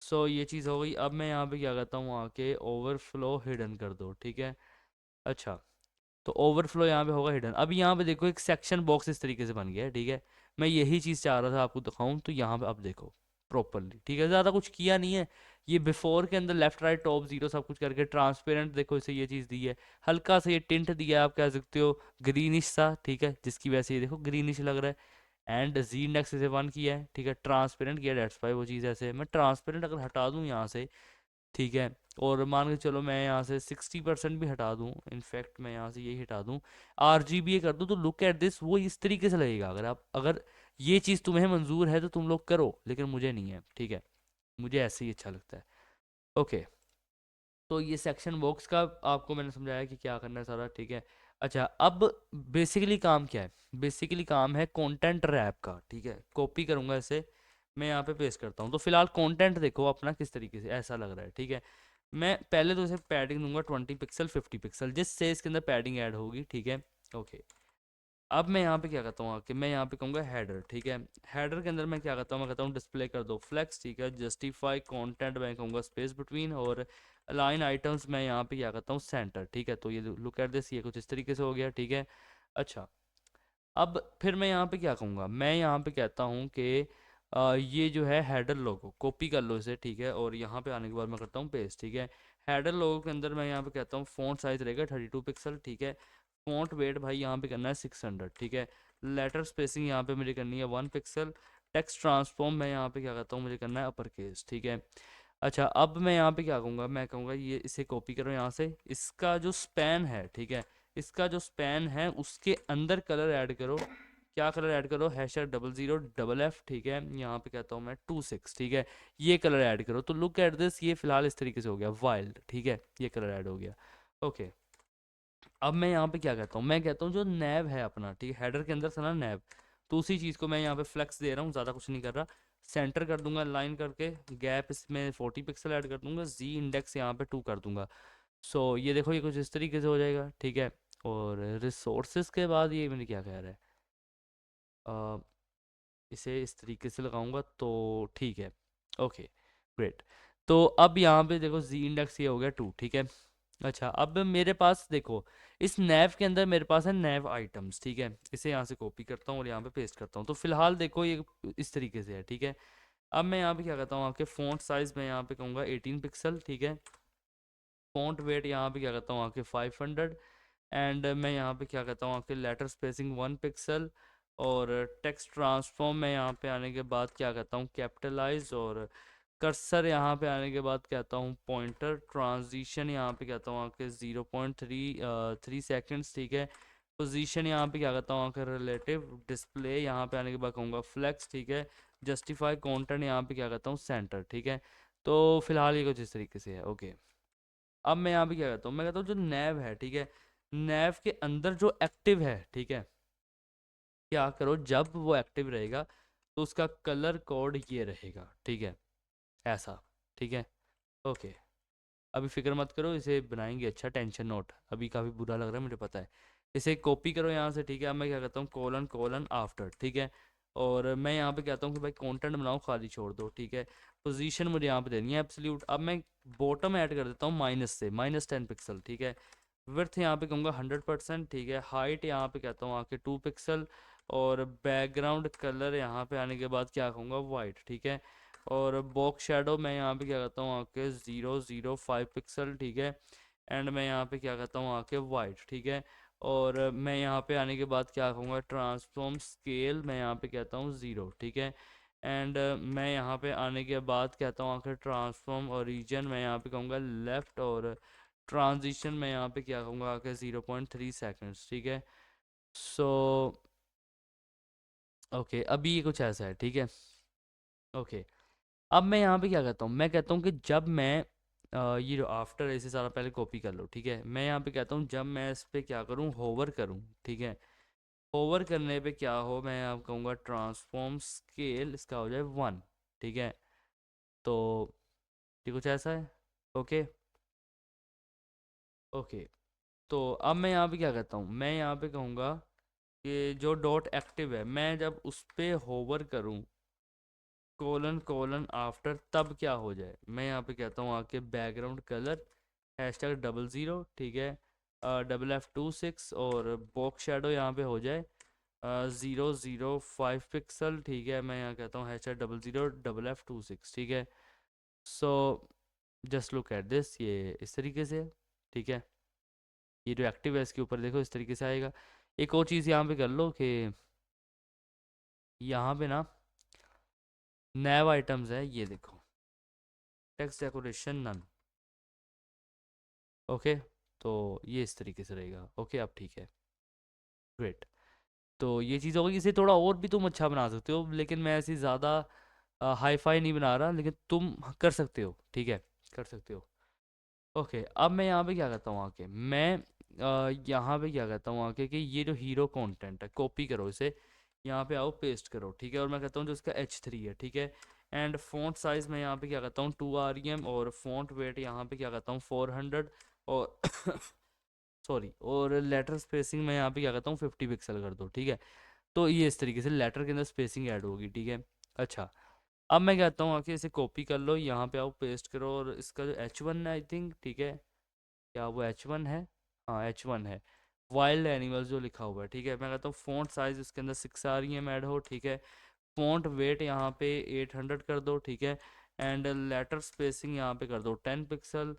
सो ये चीज़ हो गई। अब मैं यहाँ पे क्या करता हूँ आके ओवरफ्लो हिडन कर दो, ठीक है। अच्छा, तो ओवरफ्लो यहाँ पे होगा हिडन। अब यहाँ पे देखो एक सेक्शन बॉक्स इस तरीके से बन गया है, ठीक है। मैं यही चीज़ चाह रहा था आपको दिखाऊं, तो यहाँ पे अब देखो प्रॉपरली, ठीक है, ज़्यादा कुछ किया नहीं है। ये बिफोर के अंदर लेफ्ट राइट टॉप जीरो सब कुछ करके ट्रांसपेरेंट देखो इसे ये चीज़ दी है, हल्का सा ये टिंट दिया है, आप कह सकते हो ग्रीनिश सा, ठीक है, जिसकी वजह से ये देखो ग्रीनिश लग रहा है। एंड जी इंडेक्स इसे 1 किया है, ठीक है, ट्रांसपेरेंट किया, डेट्स वाई वो चीज़ ऐसे है। मैं ट्रांसपेरेंट अगर हटा दूँ यहाँ से, ठीक है, और मान के चलो मैं यहाँ से 60% भी हटा दूँ, इनफैक्ट मैं यहाँ से यही हटा दूँ, RGBA कर दूँ, तो लुक एट दिस, वो इस तरीके से लगेगा। अगर ये चीज़ तुम्हें मंजूर है तो तुम लोग करो, लेकिन मुझे नहीं है, ठीक है, मुझे ऐसे ही अच्छा लगता है। ओके, तो ये सेक्शन बॉक्स का आपको मैंने समझाया कि क्या करना है सारा, ठीक है। अच्छा, अब बेसिकली काम क्या है, बेसिकली काम है कंटेंट रैप का, ठीक है। कॉपी करूंगा इसे, मैं यहाँ पे पेस्ट करता हूँ। तो फिलहाल कंटेंट देखो अपना किस तरीके से ऐसा लग रहा है, ठीक है। मैं पहले तो इसे पैडिंग दूंगा 20 पिक्सल 50 पिक्सल, जिससे इसके अंदर पैडिंग ऐड होगी, ठीक है। ओके, अब मैं यहाँ पे क्या करता हूँ कि मैं यहाँ पे कहूँगा हेडर, ठीक है। हेडर के अंदर मैं क्या करता हूँ, मैं कहता हूँ डिस्प्ले कर दो फ्लेक्स, ठीक है, जस्टिफाई कंटेंट मैं कहूँगा स्पेस बिटवीन, और अलाइन आइटम्स मैं यहाँ पे क्या करता हूँ सेंटर, ठीक है। तो ये लुक एट दिस, ये कुछ इस तरीके से हो गया, ठीक है। अच्छा, अब फिर मैं यहाँ पे क्या कहूँगा, मैं यहाँ पे कहता हूँ कि ये जो है हेडर लोगो कॉपी कर लो इसे, ठीक है, और यहाँ पे आने के बाद मैं करता हूँ पेस्ट, ठीक है। हेडर लोगो के अंदर मैं यहाँ पे कहता हूँ फ़ॉन्ट साइज रहेगा 32 पिक्सल, ठीक है। फ़ॉन्ट वेट भाई यहाँ पे करना है 600, ठीक है। लेटर स्पेसिंग यहाँ पे मुझे करनी है 1 पिक्सल। टेक्स्ट ट्रांसफॉर्म मैं यहाँ पे क्या करता हूँ, मुझे करना है अपर केस, ठीक है। अच्छा, अब मैं यहाँ पे क्या कहूँगा, मैं कहूँगा ये इसे कॉपी करो यहाँ से, इसका जो स्पैन है, ठीक है, इसका जो स्पैन है उसके अंदर कलर ऐड करो। क्या कलर ऐड करो, #00FF, ठीक है, यहाँ पे कहता हूँ मैं 26, ठीक है। ये कलर ऐड करो, तो लुक एट दिस, ये फिलहाल इस तरीके से हो गया वाइल्ड, ठीक है, ये कलर ऐड हो गया। ओके, अब मैं यहाँ पे क्या कहता हूँ, मैं कहता हूँ जो नैव है अपना, ठीक है, हेडर के अंदर था ना नैव, तो उसी चीज़ को मैं यहाँ पे फ्लेक्स दे रहा हूँ, ज़्यादा कुछ नहीं कर रहा। सेंटर कर दूंगा लाइन करके, गैप इसमें 40 पिक्सल ऐड कर दूंगा, जी इंडेक्स यहाँ पे 2 कर दूंगा। सो ये देखो ये कुछ इस तरीके से हो जाएगा, ठीक है। और रिसोर्सेज के बाद ये मैंने क्या कह रहा है, अ, इसे इस तरीके से लगाऊंगा तो ठीक है। Okay, great. तो अब यहाँ पे देखो जी इंडेक्स ये हो गया 2, ठीक है। अच्छा, अब मेरे पास देखो इस नैव के अंदर मेरे पास है नैव आइटम्स, ठीक है। इसे यहाँ से कॉपी करता हूँ और यहाँ पे पेस्ट करता हूँ, तो फिलहाल देखो ये इस तरीके से है, ठीक है। अब मैं यहाँ पे क्या करता हूँ, आपके फ़ॉन्ट साइज़ मैं यहाँ पे कहूँगा 18 पिक्सल, ठीक है। फ़ॉन्ट वेट यहाँ पे क्या करता हूँ आपके 500, एंड मैं यहाँ पे क्या कहता हूँ आपके लेटर स्पेसिंग 1 पिक्सल, और टेक्स्ट ट्रांसफॉर्म मैं यहाँ पे आने के बाद क्या कहता हूँ कैपिटलाइज, और कर्सर यहाँ पे आने के बाद कहता हूँ पॉइंटर, ट्रांजिशन यहाँ पे कहता हूँ आपके 0.3 सेकेंड्स, ठीक है। पोजीशन यहाँ पे क्या कहता हूँ आपके रिलेटिव, डिस्प्ले यहाँ पे आने के बाद कहूँगा फ्लेक्स, ठीक है। जस्टिफाई कंटेंट यहाँ पे क्या कहता हूँ सेंटर, ठीक है। तो फिलहाल ये कुछ इस तरीके से है। ओके, अब मैं यहाँ पे क्या कहता हूँ, मैं कहता हूँ जो नैव है, ठीक है, नैव के अंदर जो एक्टिव है, ठीक है, क्या करो जब वो एक्टिव रहेगा तो उसका कलर कोड ये रहेगा, ठीक है, ऐसा, ठीक है। ओके, अभी फिक्र मत करो, इसे बनाएंगे अच्छा, टेंशन नोट, अभी काफ़ी बुरा लग रहा है मुझे पता है। इसे कॉपी करो यहाँ से, ठीक है। अब मैं क्या करता हूँ, कोलन कोलन आफ्टर, ठीक है। और मैं यहाँ पे कहता हूँ कि भाई कंटेंट बनाओ, खाली छोड़ दो, ठीक है। पोजीशन मुझे यहाँ पे देनी है एब्सोल्यूट। अब मैं बॉटम ऐड कर देता हूँ माइनस से, -10 पिक्सल, ठीक है। विड्थ यहाँ पे कहूँगा 100%, ठीक है। हाइट यहाँ पे कहता हूँ आके 2 पिक्सल। और बैकग्राउंड कलर यहाँ पे आने के बाद क्या कहूँगा, वाइट, ठीक है। और बॉक्स शेडो मैं यहाँ पे क्या करता हूँ आके 005 पिक्सल, ठीक है। एंड मैं यहाँ पे क्या करता हूँ आके वाइट, ठीक है। और मैं यहाँ पे आने के बाद क्या कहूँगा, ट्रांसफॉर्म स्केल मैं यहाँ पे कहता हूँ 0, ठीक है। एंड मैं यहाँ पे आने के बाद कहता हूँ आखिर ट्रांसफॉर्म ओरिजिन मैं यहाँ पे कहूँगा लेफ़्ट। और ट्रांजिशन मैं यहाँ पे क्या कहूँगा आके 0.3 सेकेंड्स, ठीक है। सो ओके, अभी ये कुछ ऐसा है, ठीक है। ओके, अब मैं यहाँ पे क्या कहता हूँ, मैं कहता हूँ कि जब मैं ये जो आफ्टर इसे सारा पहले कॉपी कर लो, ठीक है। मैं यहाँ पे कहता हूँ जब मैं इस पे क्या करूँ, होवर करूँ, ठीक है। होवर करने पे क्या हो, मैं आप कहूँगा ट्रांसफॉर्म स्केल इसका हो जाए 1, ठीक है। तो ये कुछ ऐसा है। ओके ओके, तो अब मैं यहाँ पे क्या कहता हूँ, मैं यहाँ पे कहूँगा कि जो डॉट एक्टिव है मैं जब उस पे होवर करूँ कोलन कोलन आफ्टर, तब क्या हो जाए, मैं यहाँ पे कहता हूँ आके बैकग्राउंड कलर #00, ठीक है। FF26 और बॉक्स शेडो यहाँ पे हो जाए 005 पिक्सल, ठीक है। मैं यहाँ कहता हूँ #00FF26, ठीक है। So just look at this, ये इस तरीके से है, ठीक है। ये जो एक्टिव है इसके ऊपर देखो इस तरीके से आएगा। एक और चीज़ यहाँ पे कर लो कि यहाँ पे ना नैव आइटम्स है, ये देखो, टेक्स्ट डेकोरेशन नन। ओके, तो ये इस तरीके से रहेगा। ओके, अब ठीक है, ग्रेट। तो ये चीज़ होगी, इसे थोड़ा और भी तुम अच्छा बना सकते हो, लेकिन मैं ऐसी ज़्यादा हाई फाई नहीं बना रहा, लेकिन तुम कर सकते हो, ठीक है, कर सकते हो। ओके, अब मैं यहाँ पे क्या करता हूँ आके, मैं यहाँ पे क्या करता हूँ आके कि ये जो हीरो कंटेंट है कॉपी करो इसे, यहाँ पे आओ पेस्ट करो, ठीक है। और मैं कहता हूँ जो इसका H3 है, ठीक है। एंड फ़ॉन्ट साइज़ मैं यहाँ पे क्या करता हूँ 2 rem, और फ़ॉन्ट वेट यहाँ पे क्या करता हूँ 400। और सॉरी, और लेटर स्पेसिंग मैं यहाँ पे क्या करता हूँ 50 पिक्सल कर दो, ठीक है। तो ये इस तरीके से लेटर के अंदर स्पेसिंग ऐड होगी, ठीक है। अच्छा, अब मैं कहता हूँ आके इसे कॉपी कर लो, यहाँ पे आओ पेस्ट करो, और इसका जो H1 है आई थिंक, ठीक है, क्या वो H1 है, हाँ H1 है, वाइल्ड एनिमल्स जो लिखा हुआ है, ठीक है। मैं कहता हूँ फ़ॉन्ट साइज़ इसके अंदर 6 rem ऐड हो, ठीक है। फ़ॉन्ट वेट यहाँ पे 800 कर दो, ठीक है। एंड लेटर स्पेसिंग यहाँ पे कर दो 10 पिक्सल।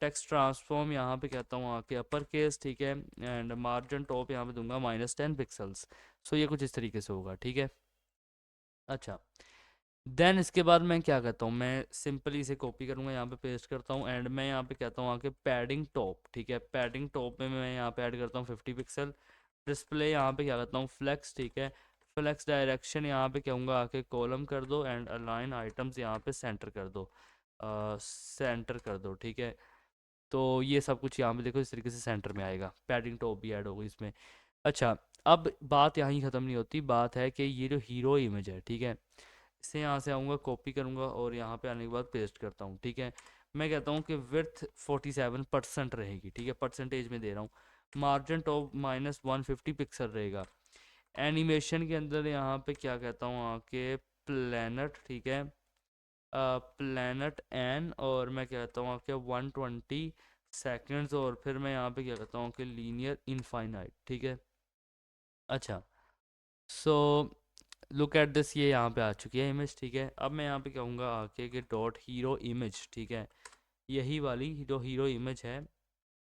टेक्स्ट ट्रांसफॉर्म यहाँ पे कहता हूँ आके अपर केस, ठीक है। एंड मार्जिन टॉप यहाँ पे दूंगा -10 पिक्सल्स। सो ये कुछ इस तरीके से होगा, ठीक है। अच्छा, देन इसके बाद मैं क्या करता हूँ, मैं सिंपली इसे कॉपी करूँगा, यहाँ पे पेस्ट करता हूँ। एंड मैं यहाँ पे कहता हूँ आके पैडिंग टॉप, ठीक है। पैडिंग टॉप में मैं यहाँ पे ऐड करता हूँ 50 पिक्सल। डिस्प्ले यहाँ पे क्या करता हूँ फ्लेक्स, ठीक है। फ्लेक्स डायरेक्शन यहाँ पे कहूँगा आके कॉलम कर दो। एंड अलाइन आइटम्स यहाँ पे सेंटर कर दो, सेंटर कर दो, ठीक है। तो ये सब कुछ यहाँ पे देखो इस तरीके से सेंटर में आएगा, पैडिंग टॉप भी ऐड होगी इसमें। अच्छा, अब बात यहाँ ही ख़त्म नहीं होती, बात है कि ये जो हीरो इमेज है, ठीक है, इसे यहाँ से आऊँगा कॉपी करूँगा और यहाँ पे आने के बाद पेस्ट करता हूँ, ठीक है। मैं कहता हूँ कि विड्थ 47% रहेगी, ठीक है, परसेंटेज में दे रहा हूँ। मार्जिन टॉप -150 पिक्सल रहेगा। एनिमेशन के अंदर यहाँ पे क्या कहता हूँ आके प्लैनेट, ठीक है, प्लैनेट एन। और मैं कहता हूँ आपके 120 सेकेंड्स। और फिर मैं यहाँ पे क्या कहता हूँ कि लीनियर इनफाइनाइट, ठीक है। अच्छा, सो लुक एट दिस, ये यहाँ पे आ चुकी है इमेज, ठीक है। अब मैं यहाँ पे कहूँगा आके कि डॉट हीरो इमेज, ठीक है। यही वाली जो हीरो इमेज है,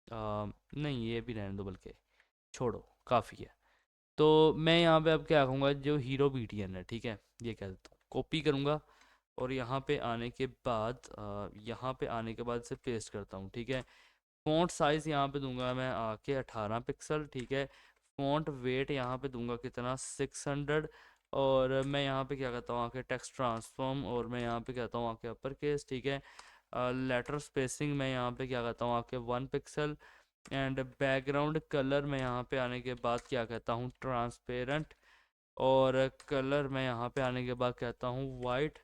नहीं ये भी रहने दो, बल्कि छोड़ो, काफ़ी है। तो मैं यहाँ पे अब क्या कहूँगा, जो हीरो बीटीएन है, ठीक है, ये कह देता हूँ कॉपी करूँगा। और यहाँ पे आने के बाद यहाँ पे आने के बाद इसे पेस्ट करता हूँ, ठीक है। फ़ॉन्ट साइज़ यहाँ पे दूंगा मैं आके 18 पिक्सल, ठीक है। फ़ॉन्ट वेट यहाँ पे दूंगा कितना 600। और मैं यहाँ पे क्या कहता हूँ आके टेक्स्ट ट्रांसफॉर्म, और मैं यहाँ पे कहता हूँ आके अपर केस, ठीक है। लेटर स्पेसिंग मैं यहाँ पे क्या कहता हूँ आके 1 पिक्सल। एंड बैकग्राउंड कलर मैं यहाँ पे आने के बाद क्या कहता हूँ ट्रांसपेरेंट। और कलर मैं यहाँ पे आने के बाद कहता हूँ वाइट।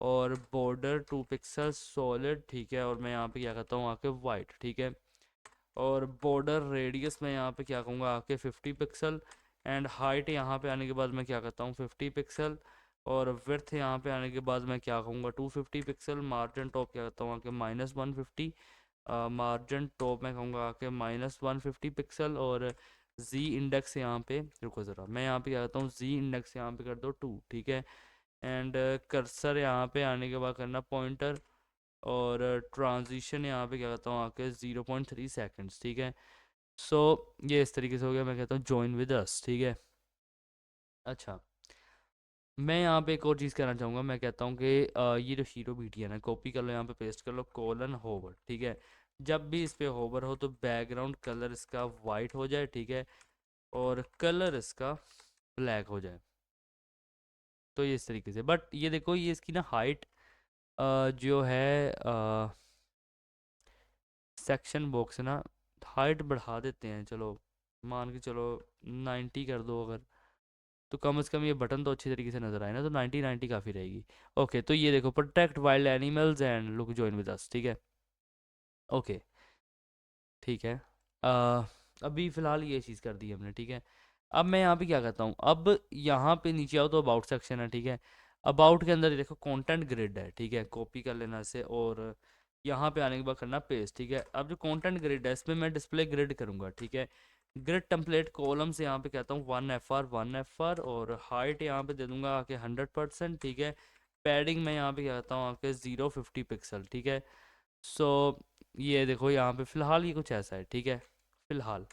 और बॉर्डर 2 पिक्सल सॉलिड, ठीक है। और मैं यहाँ पे क्या कहता हूँ आके वाइट, ठीक है। और बॉर्डर रेडियस मैं यहाँ पे क्या कहूँगा आके 50 पिक्सल, एंड हाइट यहाँ पे आने के बाद मैं क्या करता हूँ 50 पिक्सल, और विड्थ यहाँ पे आने के बाद मैं क्या कहूँगा 250 पिक्सल। मार्जिन टॉप क्या करता हूँ आके -150, मार्जिन टॉप मैं कहूँगा आके -150 पिक्सल, और जी इंडेक्स यहाँ पे, रुको ज़रा, मैं यहाँ पे क्या करता हूँ जी इंडेक्स यहाँ पे कर दो 2, ठीक है। एंड कर्सर यहाँ पे आने के बाद करना पॉइंटर, और ट्रांजिशन यहाँ पे क्या करता हूँ आके 0.3 सेकेंड्स, ठीक है। सो ये इस तरीके से हो गया, मैं कहता हूँ ज्वाइन विद अस, ठीक है। अच्छा, मैं यहाँ पे एक और चीज़ कहना चाहूँगा, मैं कहता हूँ कि ये जो हीरो बीटीएन है, कॉपी कर लो, यहाँ पे पेस्ट कर लो, कोलन होवर, ठीक है। जब भी इस पे होवर हो तो बैकग्राउंड कलर इसका वाइट हो जाए, ठीक है, और कलर इसका ब्लैक हो जाए। तो ये इस तरीके से, बट ये देखो ये इसकी ना हाइट जो है सेक्शन बॉक्स है ना, हाइट बढ़ा देते हैं, चलो मान के चलो 90 कर दो अगर, तो कम से कम ये बटन तो अच्छी तरीके से नजर आए ना, तो 90 काफ़ी रहेगी। ओके, तो ये देखो, protect wild animals and look join with us, ठीक है। ओके, ठीक है। अ, अभी फ़िलहाल ये चीज़ कर दी हमने, ठीक है। अब मैं यहाँ पे क्या करता हूँ, अब यहाँ पे नीचे आओ तो अबाउट सेक्शन है, ठीक है। अबाउट के अंदर ये देखो कंटेंट ग्रिड है, ठीक है, कॉपी कर लेना इसे, और यहाँ पे आने के बाद करना पेस्ट, ठीक है। अब जो कंटेंट ग्रिड है इसमें मैं डिस्प्ले ग्रिड करूँगा, ठीक है। ग्रिड टेम्पलेट कॉलम से यहाँ पे कहता हूँ 1 FR, और हाइट यहाँ पे दे दूंगा आके 100%, ठीक है। पैडिंग मैं यहाँ पे क्या कहता हूँ आके 050 पिक्सल, ठीक है। सो ये देखो यहाँ पे फ़िलहाल ये कुछ ऐसा है, ठीक है, फ़िलहाल।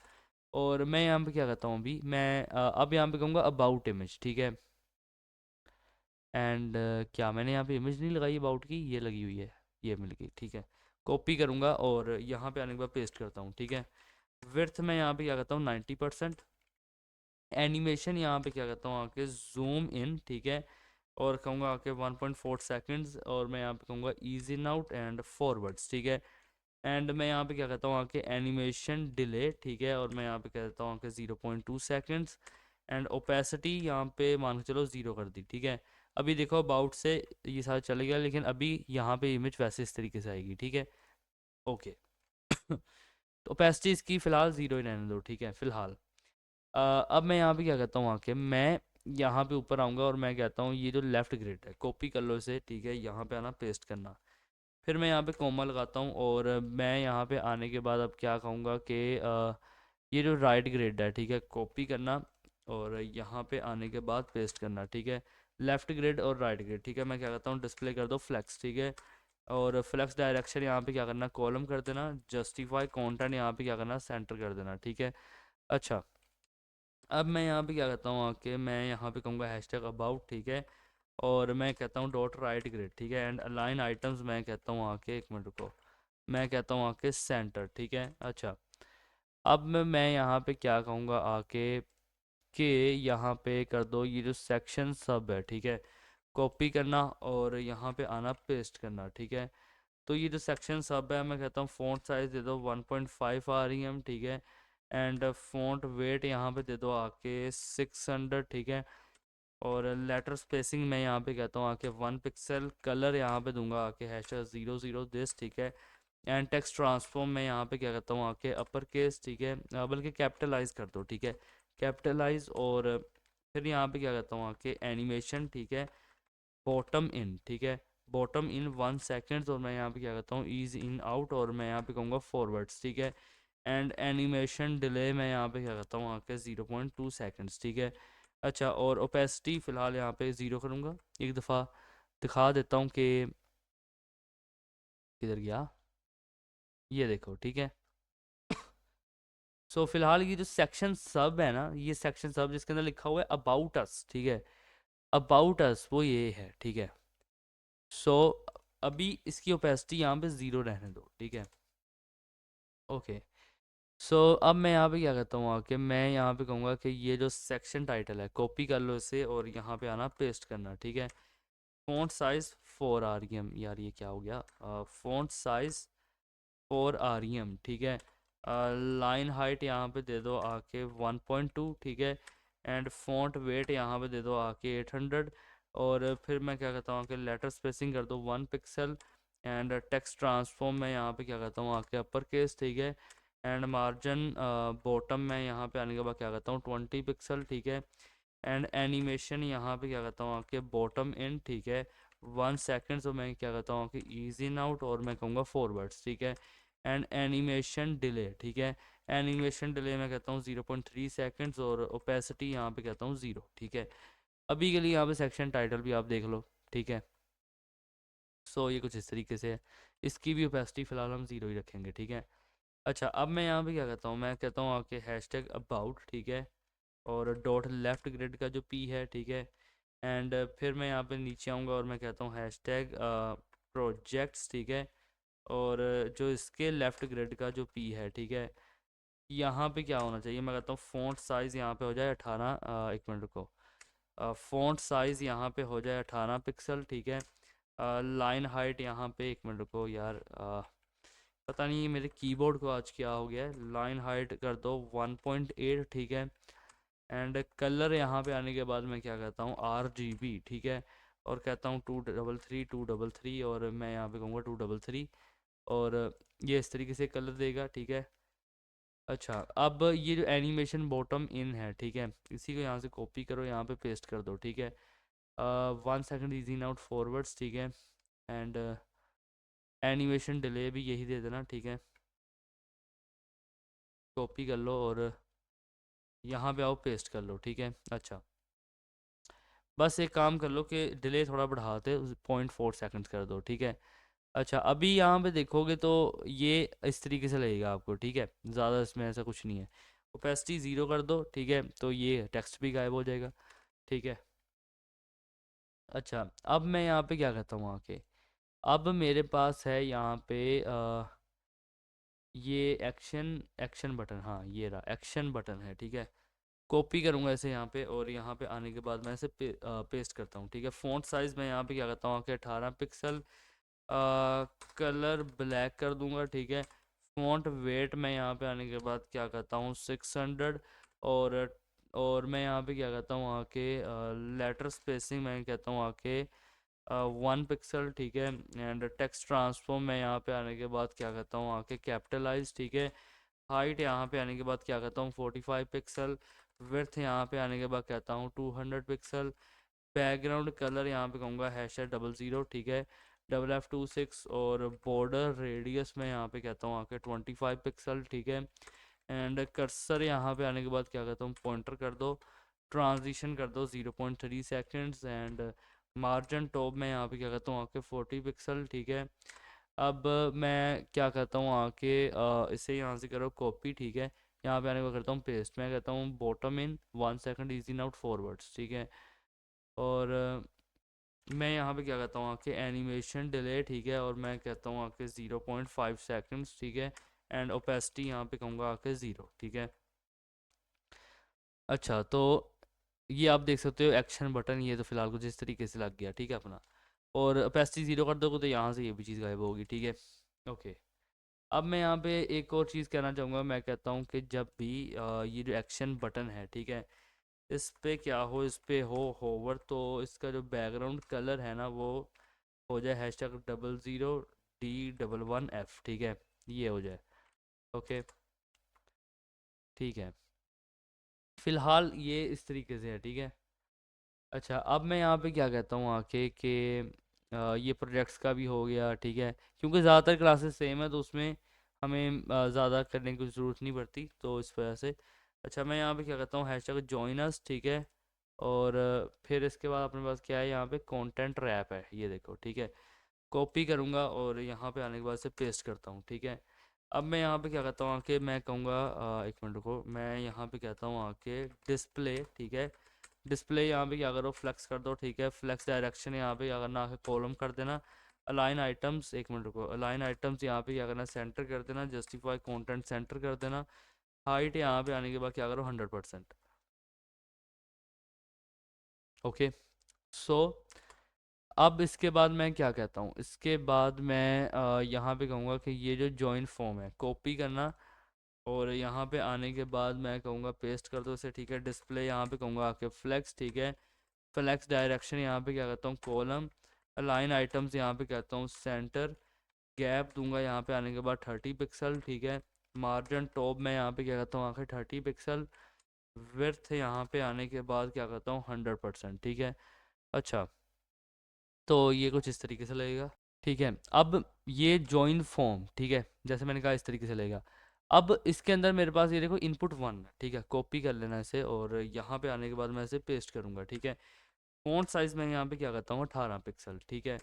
और मैं यहाँ पे क्या करता हूँ, अभी मैं अब यहाँ पे कहूँगा अबाउट इमेज, ठीक है। एंड क्या मैंने यहाँ पे इमेज नहीं लगाई अबाउट की, ये लगी हुई है, ये मिल गई, ठीक है। कॉपी करूँगा और यहाँ पे आने के बाद पेस्ट करता हूँ, ठीक है। विड्थ मैं यहाँ पे क्या करता हूँ 90%। एनिमेशन यहाँ पे क्या करता हूँ आके जूम इन, ठीक है, और कहूँगा आके 1.4 सेकेंड्स, और मैं यहाँ पे कहूँगा ease in out and forwards, ठीक है। एंड मैं यहाँ पे क्या कहता हूँ आके एनिमेशन डिले, ठीक है, और मैं यहाँ पे कहता हूँ आके 0.2 सेकेंड्स। एंड ओपेसिटी यहाँ पे मान के चलो 0 कर दी, ठीक है। अभी देखो अबाउट से ये सारा चले गया, लेकिन अभी यहाँ पे इमेज वैसे इस तरीके से आएगी, ठीक है। ओके। तो ओपेसिटी इसकी फ़िलहाल 0 ही रहने दो, ठीक है, फ़िलहाल। अब मैं यहाँ पे क्या कहता हूँ आके, मैं यहाँ पे ऊपर आऊँगा और मैं कहता हूँ ये जो लेफ़्ट ग्रिड है कॉपी कर लो इसे, ठीक है, यहाँ पे आना पेस्ट करना। फिर मैं यहाँ पे कोमा लगाता हूँ, और मैं यहाँ पे आने के बाद अब क्या कहूँगा कि ये जो राइट ग्रिड है, ठीक है, कॉपी करना, और यहाँ पे आने के बाद पेस्ट करना, ठीक है। लेफ़्ट ग्रिड और राइट ग्रिड, ठीक है, मैं क्या कहता हूँ डिस्प्ले कर दो फ्लेक्स, ठीक है। और फ्लेक्स डायरेक्शन यहाँ पे क्या करना कॉलम कर देना, जस्टिफाई कंटेंट यहाँ पे क्या करना सेंटर कर देना, ठीक है। अच्छा, अब मैं यहाँ पे क्या कहता हूँ आके, मैं यहाँ पे कहूँगा हैशटैग अबाउट, ठीक है, और मैं कहता हूँ डॉट राइट ग्रिड, ठीक है, एंड अलाइन आइटम्स मैं कहता हूँ आके, एक मिनट रुको, मैं कहता हूँ आके सेंटर, ठीक है। अच्छा, अब मैं यहाँ पे क्या कहूँगा आके कि यहाँ पे कर दो ये जो सेक्शन सब है, ठीक है, कॉपी करना और यहाँ पे आना पेस्ट करना, ठीक है। तो ये जो सेक्शन सब है मैं कहता हूँ फ़ॉन्ट साइज़ दे दो 1.5 REM, ठीक है। एंड फ़ॉन्ट वेट यहाँ पे दे दो आके 600, ठीक है। और लेटर स्पेसिंग मैं यहाँ पे कहता हूँ आके 1 पिक्सल। कलर यहाँ पे दूंगा आके #00 दिस, ठीक है। एंड टेक्स्ट ट्रांसफॉर्म मैं यहाँ पे क्या कहता हूँ आके अपर केस, ठीक है, बल्कि कैपिटलाइज कर दो, ठीक है, कैपिटलाइज। और फिर यहाँ पे क्या कहता हूँ आके एनिमेशन, ठीक है, बॉटम इन, ठीक है, बॉटम इन 1 सेकेंड, और मैं यहाँ पे क्या कहता हूँ ईज इन आउट, और मैं यहाँ पे कहूँगा फॉरवर्ड्स, ठीक है। एंड एनिमेशन डिले मैं यहाँ पे क्या कहता हूँ आके 0.2 सेकेंड्स, ठीक है। अच्छा, और ओपेसिटी फ़िलहाल यहाँ पे 0 करूँगा। एक दफ़ा दिखा देता हूँ कि किधर गया, ये देखो, ठीक है। सो फिलहाल ये जो सेक्शन सब है ना, ये सेक्शन सब जिसके अंदर लिखा हुआ है अबाउट अस, ठीक है, अबाउट अस वो ये है, ठीक है। सो अभी इसकी ओपेसिटी यहाँ पे 0 रहने दो, ठीक है। ओके, सो अब मैं यहाँ पे क्या करता हूँ आके, मैं यहाँ पे कहूँगा कि ये जो सेक्शन टाइटल है कॉपी कर लो इसे, और यहाँ पे आना पेस्ट करना, ठीक है। फ़ॉन्ट साइज़ 4 REM, यार ये क्या हो गया, फ़ॉन्ट साइज़ 4 REM, ठीक है। लाइन हाइट यहाँ पे दे दो आके 1.2, ठीक है। एंड फॉन्ट वेट यहाँ पे दे दो आके 800। और फिर मैं क्या कहता हूँ कि लेटर स्पेसिंग कर दो 1 पिक्सल। एंड टेक्स्ट ट्रांसफॉर्म मैं यहाँ पे क्या कहता हूँ आके अपर केस, ठीक है। एंड मार्जिन बॉटम में यहाँ पे आने के बाद क्या करता हूँ 20 पिक्सल, ठीक है। एंड एनिमेशन यहाँ पे क्या करता हूँ आपके बॉटम इन, ठीक है, 1 सेकेंड। तो मैं क्या करता हूँ कि ईजी इन आउट और मैं कहूँगा फॉरवर्ड्स, ठीक है। एंड एनिमेशन डिले, ठीक है, एनिमेशन डिले मैं कहता हूँ 0.3 सेकेंड्स और ओपेसिटी यहाँ पे कहता हूँ 0, ठीक है। अभी के लिए यहाँ पे सेक्शन टाइटल भी आप देख लो, ठीक है। सो ये कुछ इस तरीके से है। इसकी भी ओपेसिटी फ़िलहाल हम 0 ही रखेंगे, ठीक है। अच्छा, अब मैं यहाँ पे क्या कहता हूँ, मैं कहता हूँ आपके हैशटैग अबाउट, ठीक है, और डॉट लेफ्ट ग्रिड का जो पी है, ठीक है। एंड फिर मैं यहाँ पे नीचे आऊँगा और मैं कहता हूँ हैशटैग प्रोजेक्ट्स, ठीक है, और जो इसके लेफ्ट ग्रिड का जो पी है, ठीक है, यहाँ पे क्या होना चाहिए, मैं कहता हूँ फ़ॉन्ट साइज़ यहाँ पे हो जाए 18, एक मिनट को, फ़ॉन्ट साइज़ यहाँ पे हो जाए 18 पिक्सल, ठीक है। लाइन हाइट यहाँ पे, एक मिनट को यार, पता नहीं मेरे कीबोर्ड को आज क्या हो गया है, लाइन हाइट कर दो 1.8, ठीक है। एंड कलर यहाँ पे आने के बाद मैं क्या कहता हूँ RGB, ठीक है, और कहता हूँ 233 और मैं यहाँ पे कहूँगा 233, और ये इस तरीके से कलर देगा, ठीक है। अच्छा, अब ये जो एनिमेशन बॉटम इन है, ठीक है, इसी को यहाँ से कॉपी करो, यहाँ पे पेस्ट कर दो, ठीक है। 1 second easy in out forwards, ठीक है। एंड एनिमेशन डिले भी यही दे देना, ठीक है, कॉपी कर लो और यहाँ पे आओ पेस्ट कर लो, ठीक है। अच्छा, बस एक काम कर लो कि डिले थोड़ा बढ़ाते 0.4 सेकेंड्स कर दो, ठीक है। अच्छा, अभी यहाँ पे देखोगे तो ये इस तरीके से लगेगा आपको, ठीक है, ज़्यादा इसमें ऐसा कुछ नहीं है। ओपेसिटी 0 कर दो, ठीक है, तो ये टेक्स्ट भी गायब हो जाएगा, ठीक है। अच्छा, अब मैं यहाँ पे क्या करता हूँ आके, अब मेरे पास है यहाँ पे ये एक्शन एक्शन बटन, हाँ ये रहा एक्शन बटन है, ठीक है। कॉपी करूँगा इसे यहाँ पे और यहाँ पे आने के बाद मैं इसे पेस्ट करता हूँ, ठीक है। फ़ॉन्ट साइज़ मैं यहाँ पे क्या करता हूँ आके 18 पिक्सल, कलर ब्लैक कर दूंगा, ठीक है। फ़ॉन्ट वेट मैं यहाँ पे आने के बाद क्या करता हूँ 600, और मैं यहाँ पे क्या करता हूँ आके लेटर स्पेसिंग मैं कहता हूँ आके 1 पिक्सल, ठीक है। एंड टेक्स्ट ट्रांसफॉर्म मैं यहाँ पे आने के बाद क्या करता हूँ आके कैपिटलाइज, ठीक है। हाइट यहाँ पे आने के बाद क्या करता हूँ 45 पिक्सल, विड्थ यहाँ पे आने के बाद कहता हूँ 200 पिक्सल। बैकग्राउंड कलर यहाँ पे कहूँगा #00, ठीक है, FF26, और बॉर्डर रेडियस में यहाँ पे कहता हूँ आके 25 पिक्सल, ठीक है। एंड कर्सर यहाँ पे आने के बाद क्या कहता हूँ पॉइंटर कर दो, ट्रांजिशन कर दो 0.3 सेकेंड्स। एंड मार्जिन टॉप में यहाँ पे क्या कहता हूँ आके 40 पिक्सल, ठीक है। अब मैं क्या करता हूँ आके इसे यहाँ से करो कॉपी, ठीक है, यहाँ पे आने को करता हूँ पेस्ट, मैं कहता हूँ bottom in 1 second easy out forwards, ठीक है। और मैं यहाँ पे क्या कहता हूँ आके एनिमेशन डिले, ठीक है, और मैं कहता हूँ आके 0.5 सेकेंड्स, ठीक है। एंड ओपेसिटी यहाँ पे कहूँगा आके 0, ठीक है। अच्छा, तो ये आप देख सकते हो एक्शन बटन, ये तो फिलहाल कुछ इस तरीके से लग गया, ठीक है अपना। और ओपेसिटी 0 कर दोगे तो यहाँ से ये भी चीज़ गायब होगी, ठीक है। ओके, अब मैं यहाँ पे एक और चीज़ कहना चाहूँगा, मैं कहता हूँ कि जब भी ये जो एक्शन बटन है, ठीक है, इस पे क्या हो, इस पे हो होवर, तो इसका जो बैकग्राउंड कलर है ना वो हो जाए #00D11F, ठीक है, ये हो जाए, ओके, ठीक है। फिलहाल ये इस तरीके से है, ठीक है। अच्छा, अब मैं यहाँ पे क्या कहता हूँ आके कि ये प्रोजेक्ट्स का भी हो गया, ठीक है, क्योंकि ज़्यादातर क्लासेस सेम है तो उसमें हमें ज़्यादा करने की ज़रूरत नहीं पड़ती, तो इस वजह से। अच्छा, मैं यहाँ पे क्या कहता हूँ हैशटैग जॉइनस, ठीक है, और फिर इसके बाद अपने पास क्या है, यहाँ पे कंटेंट रैप है, ये देखो, ठीक है। कॉपी करूँगा और यहाँ पे आने के बाद से पेस्ट करता हूँ, ठीक है। अब मैं यहाँ पे क्या कहता हूँ आके, मैं कहूँगा एक मिनट रुको, मैं यहाँ पे कहता हूँ आके डिस्प्ले, ठीक है। डिस्प्ले यहाँ पे क्या करो फ्लेक्स कर दो, ठीक है, फ्लेक्स डायरेक्शन यहाँ पे क्या करना आके कॉलम कर देना। अलाइन आइटम्स, एक मिनट रुको, अलाइन आइटम्स यहाँ पे क्या करना सेंटर कर देना, जस्टिफाई कंटेंट सेंटर कर देना। हाइट यहाँ पे आने के बाद क्या करो 100%, ओके। सो अब इसके बाद मैं क्या कहता हूँ, इसके बाद मैं यहाँ पे कहूँगा कि ये जो जॉइन फॉर्म है कॉपी करना, और यहाँ पे आने के बाद मैं कहूँगा पेस्ट कर दो इसे, ठीक है। डिस्प्ले यहाँ पे कहूँगा आके फ्लेक्स, ठीक है, फ्लेक्स डायरेक्शन यहाँ पे क्या कहता हूँ कॉलम। अलाइन आइटम्स यहाँ पे कहता हूँ सेंटर, गैप दूंगा यहाँ पे आने के बाद 30 पिक्सल, ठीक है। मार्जिन टॉप मैं यहाँ पे क्या करता हूँ आखिर 30 पिक्सल, विड्थ यहाँ पे आने के बाद क्या करता हूँ 100%, ठीक है। अच्छा, तो ये कुछ इस तरीके से लगेगा, ठीक है। अब ये जॉइन फॉर्म, ठीक है, जैसे मैंने कहा इस तरीके से लगेगा। अब इसके अंदर मेरे पास ये देखो इनपुट 1 है, ठीक है, कॉपी कर लेना इसे और यहाँ पे आने के बाद मैं इसे पेस्ट करूँगा, ठीक है। फ़ॉन्ट साइज़ मैं यहाँ पे क्या करता हूँ 18 पिक्सल, ठीक है।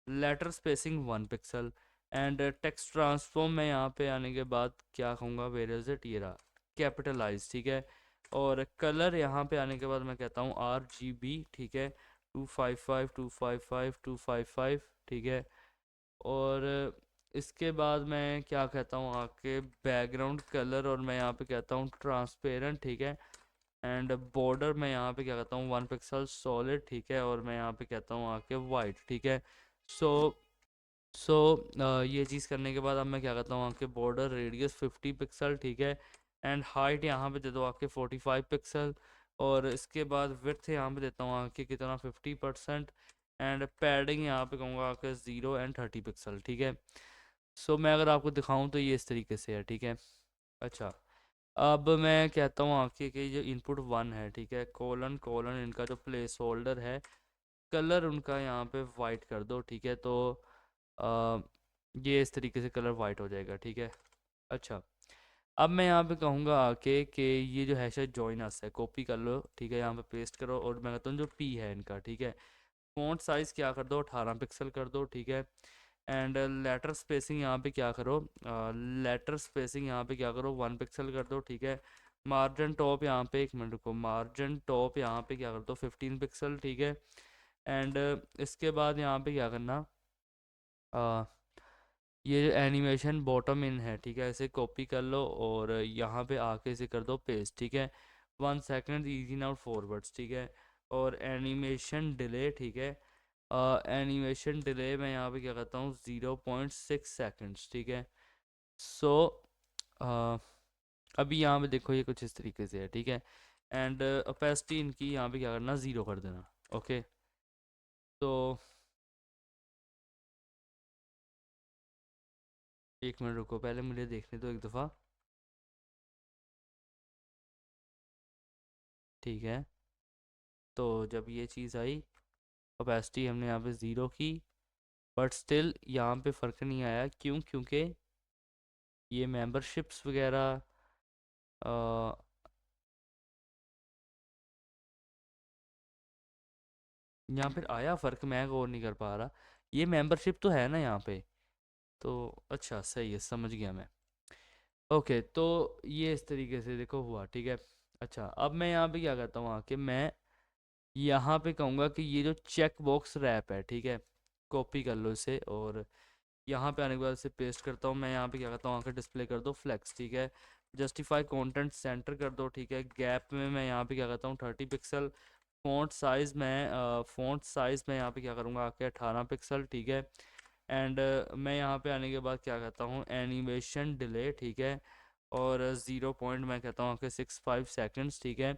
Letter spacing 1 pixel and text transform मैं यहाँ पे आने के बाद क्या कहूँगा, वेयर इज इट, ये रहा, कैपिटलाइज, ठीक है। और कलर यहाँ पे आने के बाद मैं कहता हूँ RGB, ठीक है, 255 255 255, ठीक है। और इसके बाद मैं क्या कहता हूँ आके बैकग्राउंड कलर, और मैं यहाँ पे कहता हूँ ट्रांसपेरेंट, ठीक है। एंड बॉर्डर मैं यहाँ पे क्या कहता हूँ 1 पिक्सल सॉलिड, ठीक है। और मैं यहाँ पे कहता हूँ आके वाइट, ठीक है। सो सो ये चीज़ करने के बाद अब मैं क्या करता हूँ आके बॉर्डर रेडियस 50 पिक्सल, ठीक है। एंड हाइट यहाँ पे दे दो आके 45 पिक्सल, और इसके बाद विड्थ यहाँ पे देता हूँ आके कितना 50%, एंड पैडिंग यहाँ पे कहूँगा आके 0 एंड 30 पिक्सल, ठीक है। सो मैं अगर आपको दिखाऊँ तो ये इस तरीके से है, ठीक है। अच्छा, अब मैं कहता हूँ आके कि जो इनपुट 1 है, ठीक है, कोलन कोलन इनका जो प्लेस होल्डर है, कलर उनका यहाँ पे वाइट कर दो, ठीक है। तो आ, ये इस तरीके से कलर वाइट हो जाएगा, ठीक है। अच्छा, अब मैं यहाँ पे कहूँगा आके कि ये जो हैश है जॉइन अस है, कॉपी कर लो, ठीक है, यहाँ पे पेस्ट करो, और मैं कहता हूँ जो पी है इनका, ठीक है, फ़ॉन्ट साइज़ क्या कर दो 18 पिक्सल कर दो, ठीक है। एंड लेटर स्पेसिंग यहाँ पे क्या करो, लेटर स्पेसिंग यहाँ पे क्या करो 1 पिक्सल कर दो, ठीक है। मार्जिन टॉप यहाँ पे, एक मिनट रुको, मार्जिन टॉप यहाँ पे क्या कर दो 15 पिक्सल, ठीक है। एंड इसके बाद यहाँ पे क्या करना, आ, ये जो एनिमेशन बॉटम इन है, ठीक है, इसे कॉपी कर लो और यहाँ पे आके इसे कर दो पेस्ट, ठीक है। 1 सेकेंड इजी नाउ फॉरवर्ड्स, ठीक है। और एनिमेशन डिले, ठीक है, एनिमेशन डिले मैं यहाँ पे क्या करता हूँ 0.6 सेकेंड्स, ठीक है। सो अभी यहाँ पे देखो ये कुछ इस तरीके से है, ठीक है। एंड ओपेसिटी इनकी यहाँ पे क्या करना 0 कर देना, ओके। तो एक मिनट रुको, पहले मुझे देखने दो एक दफ़ा, ठीक है। तो जब ये चीज़ आई, ओपेसिटी हमने यहाँ पे 0 की, बट स्टिल यहाँ पे फ़र्क नहीं आया, क्यों, क्योंकि ये मेंबरशिप्स वगैरह यहाँ पर आया फ़र्क, मैं गौर नहीं कर पा रहा, ये मेंबरशिप तो है ना यहाँ पे, तो अच्छा सही है, समझ गया मैं। ओके, तो ये इस तरीके से देखो हुआ, ठीक है। अच्छा, अब मैं यहाँ पे क्या करता हूँ आके, मैं यहाँ पे कहूँगा कि ये जो चेक बॉक्स रैप है, ठीक है, कॉपी कर लो इसे, और यहाँ पे आने के बाद इसे पेस्ट करता हूँ। मैं यहाँ पे क्या करता हूँ आके डिस्प्ले कर दो फ्लेक्स, ठीक है। जस्टिफाई कंटेंट सेंटर कर दो, ठीक है। गैप में मैं यहाँ पे क्या करता हूँ 30 पिक्सल, फ़ॉन्ट साइज़ मैं यहाँ पे क्या करूँगा आके 18 पिक्सल, ठीक है। एंड मैं यहाँ पे आने के बाद क्या कहता हूँ एनिमेशन डिले, ठीक है, और 0 मैं कहता हूँ कि 65 सेकेंड्स, ठीक है।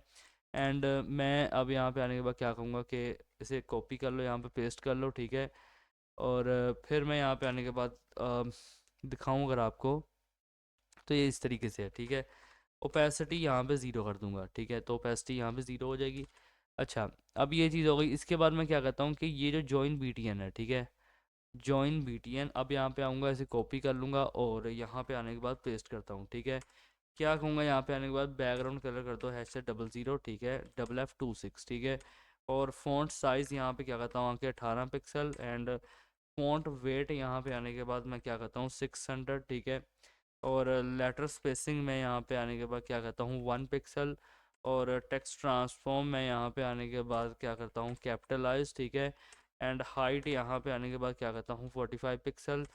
एंड मैं अब यहाँ पे आने के बाद क्या कहूँगा कि इसे कॉपी कर लो, यहाँ पे पेस्ट कर लो, ठीक है। और फिर मैं यहाँ पे आने के बाद दिखाऊँ अगर आपको, तो ये इस तरीके से है, ठीक है। ओपेसिटी यहाँ पे 0 कर दूंगा, ठीक है, तो ओपेसिटी यहाँ पे 0 हो जाएगी। अच्छा, अब ये चीज़ हो गई, इसके बाद मैं क्या कहता हूँ कि ये जो जॉइन BTN है, ठीक है, जॉइन BTN, अब यहाँ पे आऊँगा, इसे कॉपी कर लूँगा और यहाँ पे आने के बाद पेस्ट करता हूँ, ठीक है। क्या कहूँगा यहाँ पे आने के बाद बैकग्राउंड कलर कर दो #00, ठीक है, FF26, ठीक है। और फ़ॉन्ट साइज़ यहाँ पे क्या करता हूँ आके 18 पिक्सल, एंड फ़ॉन्ट वेट यहाँ पे आने के बाद मैं क्या करता हूँ 600, ठीक है। और लेटर स्पेसिंग में यहाँ पे आने के बाद क्या करता हूँ 1 पिक्सल, और टेक्स्ट ट्रांसफॉर्म में यहाँ पे आने के बाद क्या करता हूँ कैपिटलाइज, ठीक है। एंड हाइट यहाँ पे आने के बाद क्या करता हूँ 45 पिक्सल,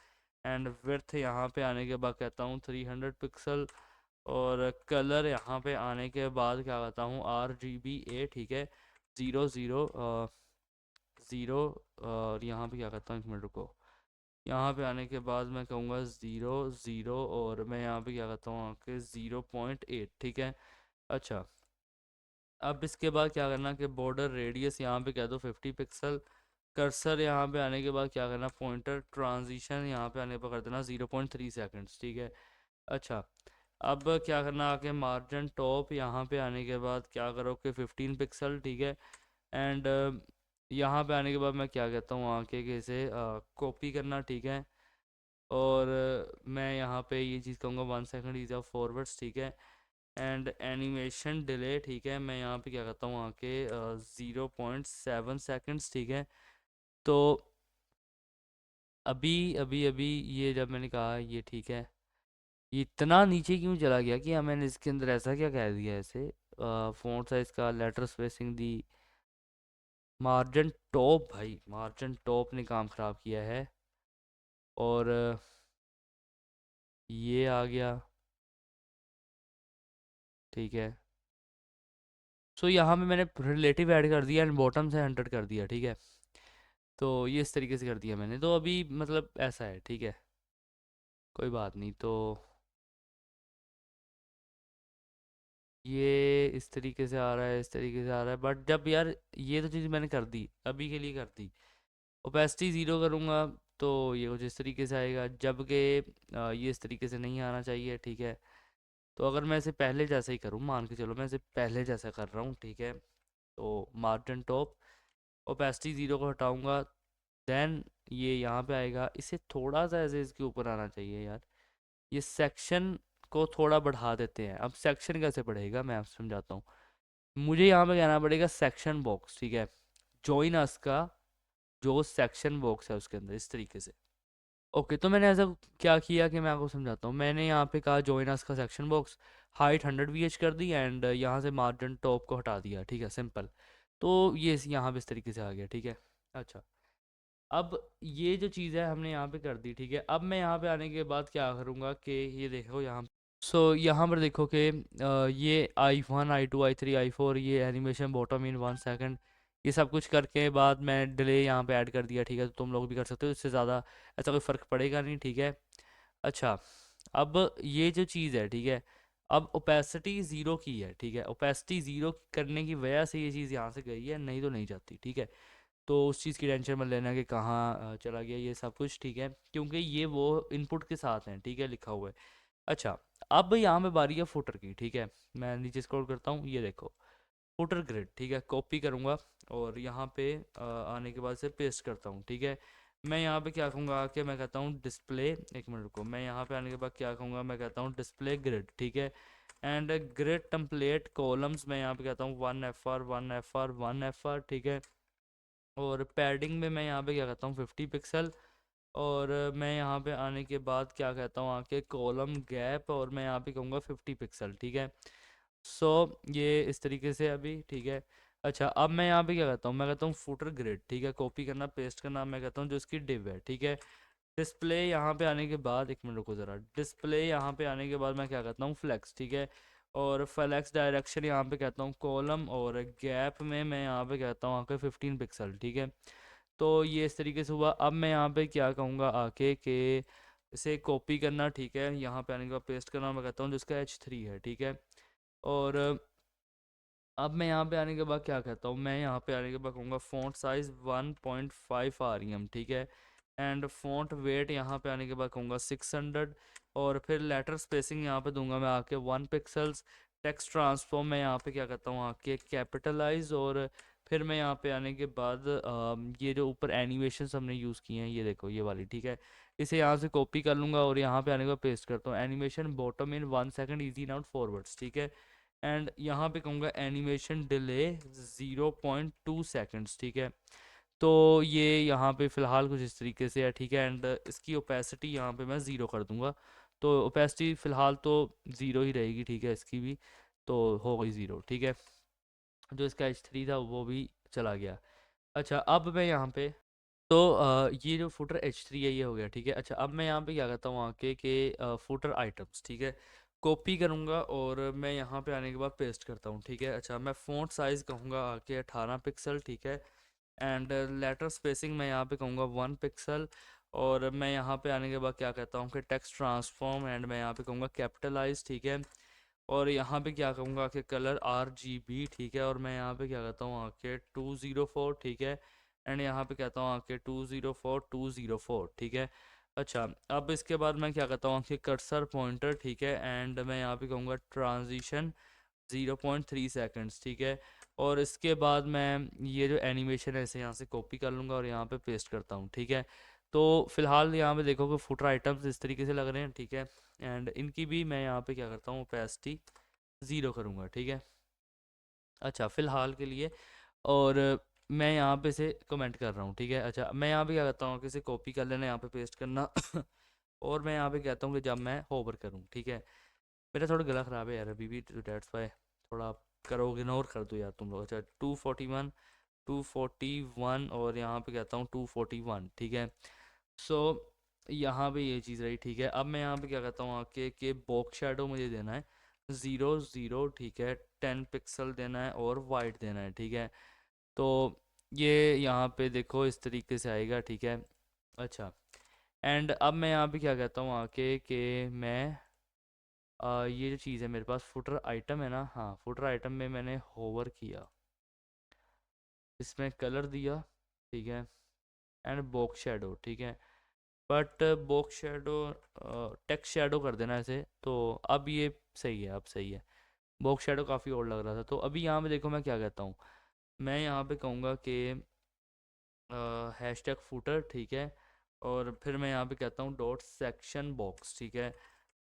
एंड विड्थ यहाँ पे आने के बाद कहता हूँ 300 पिक्सल, और कलर यहाँ पे आने के बाद क्या करता हूँ RGB ठीक है, 0 0 0, और यहाँ पे क्या करता हूँ, एक मिनट रुको, यहाँ पे आने के बाद मैं कहूँगा 0 0, और मैं यहाँ पे क्या करता हूँ आके 0.8, ठीक है। अच्छा, अब इसके बाद क्या करना कि बॉर्डर रेडियस यहाँ पे कह दो 50 पिक्सल, कर्सर यहाँ पे आने के बाद क्या करना, पॉइंटर ट्रांजिशन यहाँ पे आने पर कर देना 0.3 सेकेंड्स, ठीक है। अच्छा, अब क्या करना, आके मार्जिन टॉप यहाँ पे आने के बाद क्या करो कि 15 पिक्सल, ठीक है। एंड यहाँ पे आने के बाद मैं क्या कहता हूँ आके कि इसे कॉपी करना, ठीक है। और मैं यहाँ पे ये चीज़ कहूँगा 1 सेकंड इज ऑफ फॉरवर्ड्स, ठीक है। एंड एनिमेशन डिले, ठीक है, मैं यहाँ पे क्या करता हूँ आके 0.7 सेकेंड्स, ठीक है। तो अभी अभी अभी ये जब मैंने कहा ये ठीक है, ये इतना नीचे क्यों चला गया कि मैंने इसके अंदर ऐसा क्या कह दिया ऐसे। फ़ॉन्ट साइज़ का, लेटर स्पेसिंग दी, मार्जिन टॉप, भाई मार्जिन टॉप ने काम ख़राब किया है। और ये आ गया, ठीक है। सो यहाँ पे मैंने रिलेटिव ऐड कर दिया एंड बॉटम से 100 कर दिया, ठीक है। तो ये इस तरीके से कर दिया मैंने, तो अभी मतलब ऐसा है, ठीक है, कोई बात नहीं। तो ये इस तरीके से आ रहा है, इस तरीके से आ रहा है, बट जब यार ये तो चीज़ मैंने कर दी, अभी के लिए कर दी। ओपेसिटी ज़ीरो करूँगा तो ये कुछ इस तरीके से आएगा, जबकि ये इस तरीके से नहीं आना चाहिए, ठीक है। तो अगर मैं इसे पहले जैसा ही करूँ, मान के चलो मैं इसे पहले जैसा कर रहा हूँ, ठीक है। तो मार्जिन टॉप, ओपेसिटी ज़ीरो को हटाऊँगा, देन ये यहाँ पे आएगा, इसे थोड़ा सा ऐसे इसके ऊपर आना चाहिए यार। ये सेक्शन को थोड़ा बढ़ा देते हैं। अब सेक्शन कैसे बढ़ेगा मैं आपसे समझाता हूँ। मुझे यहाँ पे कहना पड़ेगा सेक्शन बॉक्स, ठीक है, जॉइन अस का जो सेक्शन बॉक्स है उसके अंदर, इस तरीके से। ओके, तो मैंने ऐसा क्या किया कि मैं आपको समझाता हूँ। मैंने यहाँ पे कहा जॉइन अस का सेक्शन बॉक्स, हाइट 100 VH कर दी एंड यहाँ से मार्जिन टॉप को हटा दिया, ठीक है, सिंपल। तो ये यहाँ पे इस तरीके से आ गया, ठीक है। अच्छा, अब ये जो चीज़ है हमने यहाँ पे कर दी, ठीक है। अब मैं यहाँ पे आने के बाद क्या करूँगा कि ये देखो यहाँ, सो यहाँ पर देखो कि ये I1 I2 I3 I4, ये एनिमेशन बॉटम इन 1 सेकंड, ये सब कुछ करके बाद मैं डिले यहाँ पे ऐड कर दिया, ठीक है। तो तुम लोग भी कर सकते हो, इससे ज़्यादा ऐसा कोई फ़र्क पड़ेगा नहीं, ठीक है। अच्छा, अब ये जो चीज़ है, ठीक है, अब ओपेसिटी ज़ीरो की है, ठीक है। ओपेसिटी ज़ीरो करने की वजह से ये चीज़ यहाँ से गई है, नहीं तो नहीं जाती, ठीक है। तो उस चीज़ की टेंशन मत लेना कि कहाँ चला गया ये सब कुछ, ठीक है, क्योंकि ये वो इनपुट के साथ हैं, ठीक है, लिखा हुआ है। अच्छा, अब यहाँ पे बारी है फुटर की, ठीक है। मैं नीचे स्क्रॉल करता हूँ, ये देखो फुटर ग्रिड, ठीक है, कॉपी करूँगा और यहाँ पे आने के बाद से पेस्ट करता हूँ, ठीक है। मैं यहाँ पे क्या कहूँगा कि मैं कहता हूँ डिस्प्ले, एक मिनट को, मैं यहाँ पे आने के बाद क्या कहूँगा, मैं कहता हूँ डिस्प्ले ग्रिड, ठीक है। एंड ग्रिड टेम्पलेट कॉलम्स, मैं यहाँ पे कहता हूँ 1 FR 1 FR 1 FR, ठीक है। और पैडिंग में मैं यहाँ पे क्या कहता हूँ 50 पिक्सल। और मैं यहाँ पे आने के बाद क्या कहता हूँ आके कॉलम गैप, और मैं यहाँ पे कहूँगा 50 पिक्सल, ठीक है। सो ये इस तरीके से अभी, ठीक है। अच्छा, अब मैं यहाँ पे क्या कहता हूँ, मैं कहता हूँ फुटर ग्रिड, ठीक है, कॉपी करना पेस्ट करना, मैं कहता हूँ जो इसकी डिव है, ठीक है। डिस्प्ले यहाँ पे आने के बाद, एक मिनट रुको ज़रा, डिस्प्ले यहाँ पे आने के बाद मैं क्या कहता हूँ फ्लेक्स, ठीक है। और फ्लेक्स डायरेक्शन यहाँ पे कहता हूँ कॉलम, और गैप में मैं यहाँ पे कहता हूँ आके 15 पिक्सल, ठीक है। तो ये इस तरीके से हुआ। अब मैं यहाँ पे क्या कहूँगा आके कि इसे कॉपी करना, ठीक है, यहाँ पे आने के बाद पेस्ट करना, मैं कहता हूँ जिसका H3 है, ठीक है। और अब मैं यहाँ पे आने के बाद क्या कहता हूँ, मैं यहाँ पे आने के बाद कहूँगा फ़ॉन्ट साइज़ 1.5 REM, ठीक है। एंड फ़ॉन्ट वेट यहाँ पे आने के बाद कहूँगा 600। और फिर लेटर स्पेसिंग यहाँ पे दूंगा मैं आके 1 पिक्सल्स। टेक्स्ट ट्रांसफॉर्म मैं यहाँ पे क्या कहता हूँ आके कैपिटलाइज। और फिर मैं यहाँ पे आने के बाद ये जो ऊपर एनिमेशन हमने यूज़ किए हैं, ये देखो ये वाली, ठीक है, इसे यहाँ से कॉपी कर लूँगा और यहाँ पे आने के बाद पेस्ट करता हूँ, animation bottom in 1 second easy not forwards, ठीक है। एंड यहाँ पे कहूँगा एनिमेशन डिले 0.2 सेकेंड्स, ठीक है। तो ये यहाँ पे फ़िलहाल कुछ इस तरीके से है, ठीक है। एंड इसकी ओपेसिटी यहाँ पे मैं ज़ीरो कर दूँगा। तो ओपेसिटी फ़िलहाल तो ज़ीरो ही रहेगी, ठीक है, इसकी भी तो हो गई ज़ीरो, ठीक है। जो इसका H3 था वो भी चला गया। अच्छा, अब मैं यहाँ पे, तो ये जो फुटर H3 है ये हो गया, ठीक है। अच्छा, अब मैं यहाँ पे क्या करता हूँ आके कि फुटर आइटम्स, ठीक है, कॉपी करूँगा और मैं यहाँ पे आने के बाद पेस्ट करता हूँ, ठीक है। अच्छा, मैं फ़ॉन्ट साइज़ कहूँगा आके 18 पिक्सल, ठीक है। एंड लेटर स्पेसिंग मैं यहाँ पे कहूँगा 1 पिक्सल। और मैं यहाँ पे आने के बाद क्या कहता हूँ कि टेक्स्ट ट्रांसफॉर्म, एंड मैं यहाँ पे कहूँगा कैपिटलाइज, ठीक है। और यहाँ पे क्या कहूँगा कि कलर RGB, ठीक है। और मैं यहाँ पे क्या कहता हूँ आके 204, ठीक है। एंड यहाँ पे कहता हूँ आके 204 204, ठीक है। अच्छा, अब इसके बाद मैं क्या करता हूँ कि कर्सर पॉइंटर, ठीक है, एंड मैं यहाँ पे कहूँगा ट्रांजिशन 0.3 सेकेंड्स, ठीक है। और इसके बाद मैं ये जो एनिमेशन है इसे यहाँ से कॉपी कर लूँगा और यहाँ पे पेस्ट करता हूँ, ठीक है। तो फिलहाल यहाँ पे देखो कि फुटर आइटम्स इस तरीके से लग रहे हैं, ठीक है। एंड इनकी भी मैं यहाँ पे क्या करता हूँ, ओपेसिटी 0 करूँगा, ठीक है। अच्छा, फ़िलहाल के लिए। और मैं यहाँ पे से कमेंट कर रहा हूँ, ठीक है। अच्छा, मैं यहाँ पे क्या करता हूँ कि इसे कॉपी कर लेना, यहाँ पे पेस्ट करना और मैं यहाँ पे कहता हूँ कि जब मैं होवर करूँ, ठीक है। मेरा थोड़ा गला ख़राब है यार अभी भी, तो डेट्स वाई थोड़ा आप करोगे, इग्नोर कर दो यार तुम लोग। अच्छा, 241 और यहाँ पे कहता हूँ 241, ठीक है। सो यहाँ पे ये चीज़ रही, ठीक है। अब मैं यहाँ पे क्या कहता हूँ आके कि बॉक्स शेडो मुझे देना है 0 0, ठीक है। 10 पिक्सल देना है और वाइट देना है, ठीक है। तो ये यहाँ पे देखो इस तरीके से आएगा, ठीक है। अच्छा, एंड अब मैं यहाँ पे क्या कहता हूँ आके कि मैं ये जो चीज़ है मेरे पास फुटर आइटम है ना, हाँ, फुटर आइटम में मैंने होवर किया, इसमें कलर दिया, ठीक है, एंड बॉक्स शेडो, ठीक है। But box shadow text shadow कर देना ऐसे, तो अब ये सही है, अब सही है। बॉक्स शेडो काफ़ी और लग रहा था। तो अभी यहाँ पे देखो मैं क्या कहता हूँ, मैं यहाँ पे कहूँगा कि हैशटैग फुटर, ठीक है। और फिर मैं यहाँ पे कहता हूँ डॉट सेक्शन बॉक्स, ठीक है।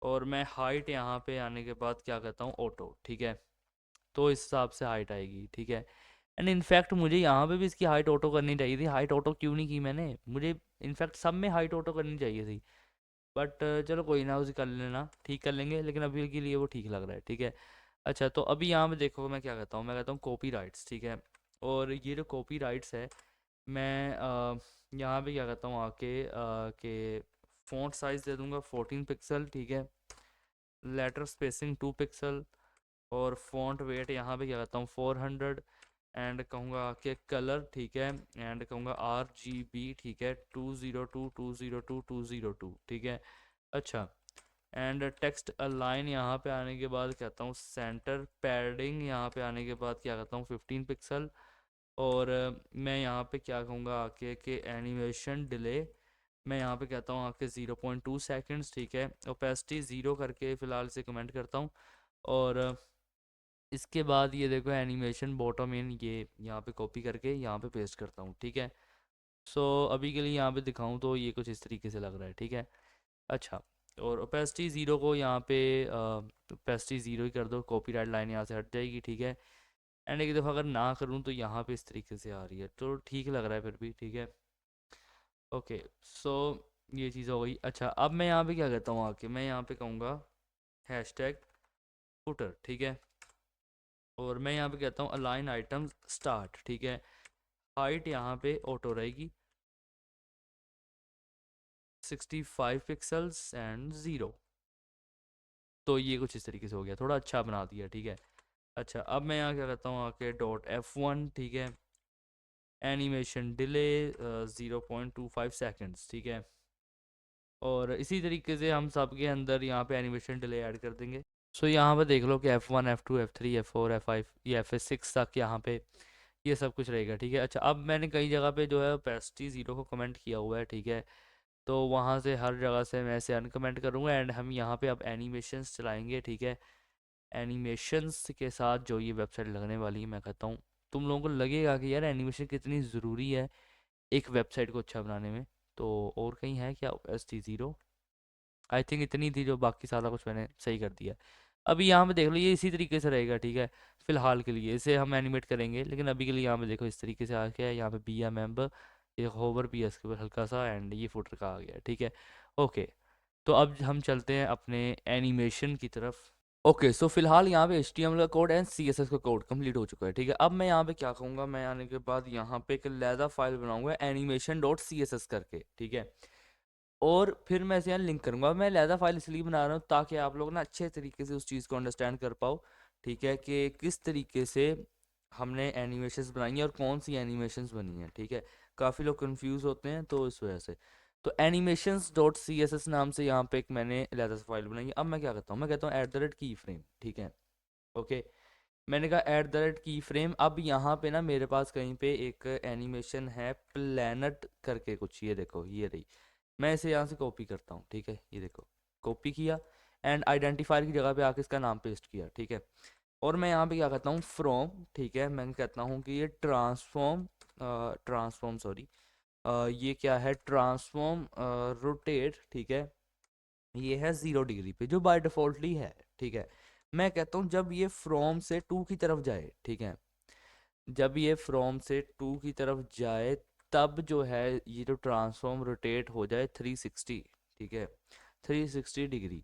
और मैं हाइट यहाँ पे आने के बाद क्या कहता हूँ ऑटो, ठीक है। तो इस हिसाब से हाइट आएगी, ठीक है। एंड इनफैक्ट मुझे यहाँ पे भी इसकी हाइट ऑटो करनी चाहिए थी, हाइट ऑटो क्यों नहीं की मैंने, मुझे इनफैक्ट सब में हाइट ऑटो करनी चाहिए थी। बट चलो कोई ना, उसे कर लेना, ठीक कर लेंगे, लेकिन अभी के लिए वो ठीक लग रहा है, ठीक है। अच्छा, तो अभी यहाँ पे देखो मैं क्या कहता हूँ, मैं कहता हूँ कॉपी राइट्स, ठीक है। और ये जो कॉपी राइट्स है, मैं यहाँ पे क्या कहता हूँ आके कि फ़ॉन्ट साइज़ दे दूँगा 14 पिक्सल, ठीक है। Letter spacing 2 pixel. और फ़ॉन्ट वेट यहाँ पे क्या कहता हूँ 400। एंड कहूँगा कि कलर, ठीक है। एंड कहूँगा RGB, ठीक है, 202 202 202, ठीक है। अच्छा, एंड टेक्स्ट अलाइन यहाँ पे आने के बाद कहता हूँ सेंटर पैडिंग, यहाँ पे आने के बाद क्या कहता हूँ 15 पिक्सल। और मैं यहाँ पे क्या कहूँगा आके कि एनिमेशन डिले, मैं यहाँ पे कहता हूँ आके 0.2 सेकेंड्स, ठीक है। ओपेसिटी 0 करके फ़िलहाल से कमेंट करता हूँ। और इसके बाद ये देखो एनिमेशन बॉटम इन, ये यहाँ पे कॉपी करके यहाँ पे पेस्ट करता हूँ, ठीक है। सो अभी के लिए यहाँ पे दिखाऊँ तो ये कुछ इस तरीके से लग रहा है, ठीक है। अच्छा, और ओपेसिटी 0 को यहाँ पे ओपेसिटी 0 ही कर दो, कॉपीराइट लाइन यहाँ से हट जाएगी, ठीक है। एंड एक दफ़ा अगर ना करूँ तो यहाँ पे इस तरीके से आ रही है, तो ठीक लग रहा है फिर भी, ठीक है। ओके, सो ये चीज़ हो गई। अच्छा, अब मैं यहाँ पे क्या कहता हूँ आके, मैं यहाँ पे कहूँगा हैशटैग फुटर, ठीक है। और मैं यहाँ पे कहता हूँ अलाइन आइटम्स स्टार्ट, ठीक है। हाइट यहाँ पे ऑटो रहेगी 65 पिक्सल्स एंड 0। तो ये कुछ इस तरीके से हो गया, थोड़ा अच्छा बना दिया, ठीक है। अच्छा, अब मैं यहाँ क्या करता हूँ आके डॉट F1, ठीक है। एनिमेशन डिले 0.25 सेकेंड्स, ठीक है। और इसी तरीके से हम सब के अंदर यहाँ पे एनिमेशन डिले ऐड कर देंगे। सो यहाँ पे देख लो कि F1 F2 F3 F4 F5 या F6 तक यहाँ पे ये सब कुछ रहेगा, ठीक है। अच्छा, अब मैंने कई जगह पे जो है ओपेसिटी 0 को कमेंट किया हुआ है, ठीक है। तो वहाँ से हर जगह से मैं इसे अनकमेंट करूँगा एंड हम यहाँ पे अब एनिमेशंस चलाएंगे, ठीक है। एनिमेशंस के साथ जो ये वेबसाइट लगने वाली है, मैं कहता हूँ तुम लोगों को लगेगा कि यार एनिमेशन कितनी ज़रूरी है एक वेबसाइट को अच्छा बनाने में। तो और कहीं है क्या ओपेसिटी 0? आई थिंक इतनी थी, जो बाकी सारा कुछ मैंने सही कर दिया। अभी यहाँ पे देख लो ये इसी तरीके से रहेगा, ठीक है। फिलहाल के लिए इसे हम एनिमेट करेंगे, लेकिन अभी के लिए यहाँ पे देखो इस तरीके से आ गया है। यहाँ पे बी एम एम्बर, ये होवर भी है इसके ऊपर हल्का सा, एंड ये फुटर का आ गया, ठीक है। ओके, तो अब हम चलते हैं अपने एनिमेशन की तरफ। ओके, सो फिलहाल यहाँ पे HTML का कोड एंड CSS का कोड कंप्लीट हो चुका है, ठीक है। अब मैं यहाँ पे क्या कहूँगा, मैं आने के बाद यहाँ पे एक लैदा फाइल बनाऊंगा एनिमेशन डॉट CSS करके, ठीक है। और फिर मैं इसे यहाँ लिंक करूँगा। मैं लैदा फाइल इसलिए बना रहा हूँ ताकि आप लोग ना अच्छे तरीके से उस चीज़ को अंडरस्टैंड कर पाओ, ठीक है, कि किस तरीके से हमने एनिमेशंस बनाई हैं और कौन सी एनिमेशंस बनी हैं, ठीक है। काफ़ी लोग कंफ्यूज होते हैं तो इस वजह से। तो एनिमेशंस डॉट CSS नाम से यहाँ पे एक मैंने लैदा फाइल बनाई है। अब मैं क्या करता हूँ, मैं कहता हूँ @की फ्रेम, ठीक है। ओके, मैंने कहा की फ्रेम। अब यहाँ पे ना मेरे पास कहीं पे एक एनिमेशन है प्लैनेट करके कुछ, ये देखो ये रही। मैं इसे यहाँ से कॉपी करता हूँ, ठीक है, ये देखो कॉपी किया एंड आइडेंटिफायर की जगह पे आके इसका नाम पेस्ट किया, ठीक है। और मैं यहाँ पे क्या कहता हूँ फ्रॉम, ठीक है, मैं कहता हूँ कि ये ट्रांसफॉर्म सॉरी, ये क्या है ट्रांसफॉर्म रोटेट, ठीक है, ये है 0 डिग्री पे जो बाय डिफॉल्टली है, ठीक है। मैं कहता हूँ जब ये फ्रॉम से टू की तरफ जाए, ठीक है, जब ये फ्रॉम से टू की तरफ जाए तब जो है ये जो ट्रांसफॉर्म रोटेट हो जाए 360, ठीक है, 360 डिग्री।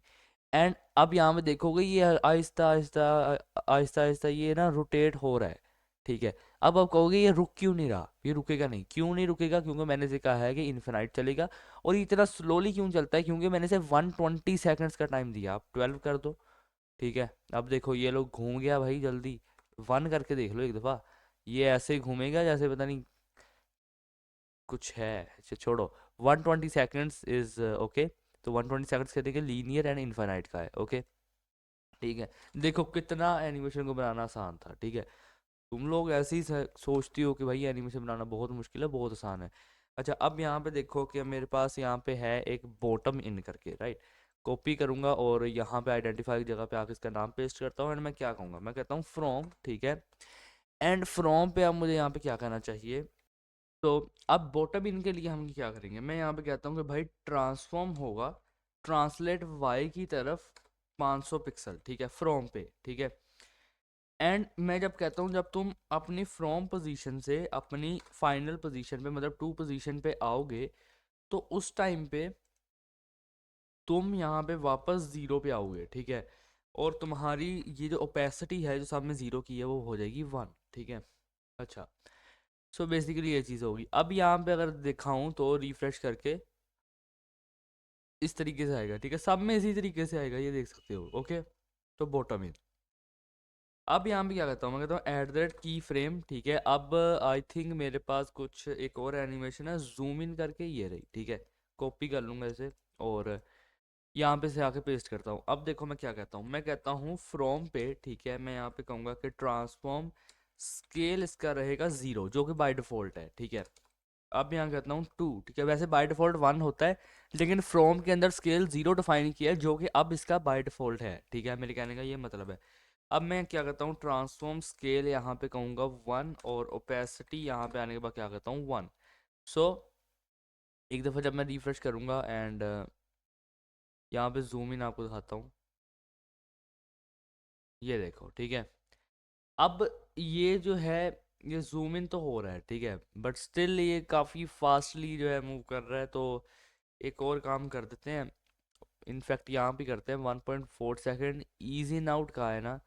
एंड अब यहाँ पे देखोगे ये आहिस्ता आहिस्ता आहिस्ता आहिस्ता ये ना रोटेट हो रहा है, ठीक है। अब आप कहोगे ये रुक क्यों नहीं रहा, ये रुकेगा नहीं, क्यों नहीं रुकेगा, क्योंकि मैंने से कहा है कि इन्फिनाइट चलेगा। और ये इतना स्लोली क्यों चलता है, क्योंकि मैंने से 120 सेकंड्स का टाइम दिया, आप 12 कर दो, ठीक है। अब देखो ये लोग घूम गया भाई, जल्दी 1 करके देख लो एक दफ़ा, ये ऐसे ही घूमेगा जैसे पता नहीं कुछ है। अच्छा छोड़ो, 120 सेकंड्स इज ओके। तो 120 सेकंड्स कहते हैं कि लीनियर एंड इनफाइनाइट का है, ओके, ठीक है। देखो कितना एनिमेशन को बनाना आसान था, ठीक है। तुम लोग ऐसे ही सोचती हो कि भाई एनिमेशन बनाना बहुत मुश्किल है, बहुत आसान है। अच्छा अब यहाँ पे देखो कि मेरे पास यहाँ पे है एक बॉटम इन करके, राइट। कॉपी करूँगा और यहाँ पे आइडेंटिफाई की जगह पे आके इसका नाम पेस्ट करता हूँ एंड मैं क्या कहूँगा, मैं कहता हूँ फ्रॉम, ठीक है। एंड फ्रॉम पे अब मुझे यहाँ पे क्या करना चाहिए, तो अब बॉटम इन के लिए हम क्या करेंगे, मैं यहाँ पे कहता हूँ कि भाई ट्रांसफॉर्म होगा ट्रांसलेट वाई की तरफ 500 पिक्सल, ठीक है, फ्रॉम पे, ठीक है। एंड मैं जब कहता हूँ जब तुम अपनी फ्रॉम पोजीशन से अपनी फाइनल पोजीशन पे मतलब टू पोजीशन पे आओगे तो उस टाइम पे तुम यहाँ पे वापस ज़ीरो पे आओगे, ठीक है। और तुम्हारी ये जो ओपेसिटी है जो सामने ज़ीरो की है वो हो जाएगी 1, ठीक है। अच्छा सो बेसिकली ये चीज़ होगी। अब यहाँ पे अगर दिखाऊं तो रिफ्रेश करके इस तरीके से आएगा, ठीक है, सब में इसी तरीके से आएगा, ये देख सकते हो, ओके। तो बॉटम इन। अब यहाँ पे क्या करता हूँ, मैं कहता हूँ @ की फ्रेम, ठीक है। अब आई थिंक मेरे पास कुछ एक और एनिमेशन है जूम इन करके, ये रही, ठीक है। कॉपी कर लूँगा इसे और यहाँ पे से आके पेस्ट करता हूँ। अब देखो मैं क्या कहता हूँ, मैं कहता हूँ फ्रॉम पे, ठीक है, मैं यहाँ पे कहूँगा कि ट्रांसफॉर्म स्केल इसका रहेगा 0 जो कि बाय डिफ़ॉल्ट है, ठीक है। अब यहाँ कहता हूँ 2, ठीक है, वैसे बाय डिफ़ॉल्ट 1 होता है लेकिन फ्रॉम के अंदर स्केल 0 डिफाइन किया है जो कि अब इसका बाय डिफ़ॉल्ट है, ठीक है, मेरे कहने का ये मतलब है। अब मैं क्या करता हूँ ट्रांसफॉर्म स्केल यहाँ पे कहूँगा 1 और ओपेसिटी यहाँ पे आने के बाद क्या करता हूँ 1। सो एक दफ़ा जब मैं रिफ्रेश करूँगा एंड यहाँ पे जूम इन आपको दिखाता हूँ, ये देखो, ठीक है। अब ये जो है ये जूम इन तो हो रहा है, ठीक है, बट स्टिल ये काफ़ी फास्टली जो है मूव कर रहा है। तो एक और काम कर देते हैं, इनफैक्ट यहाँ पे करते हैं 1.4 सेकेंड। ईज इन आउट का है ना,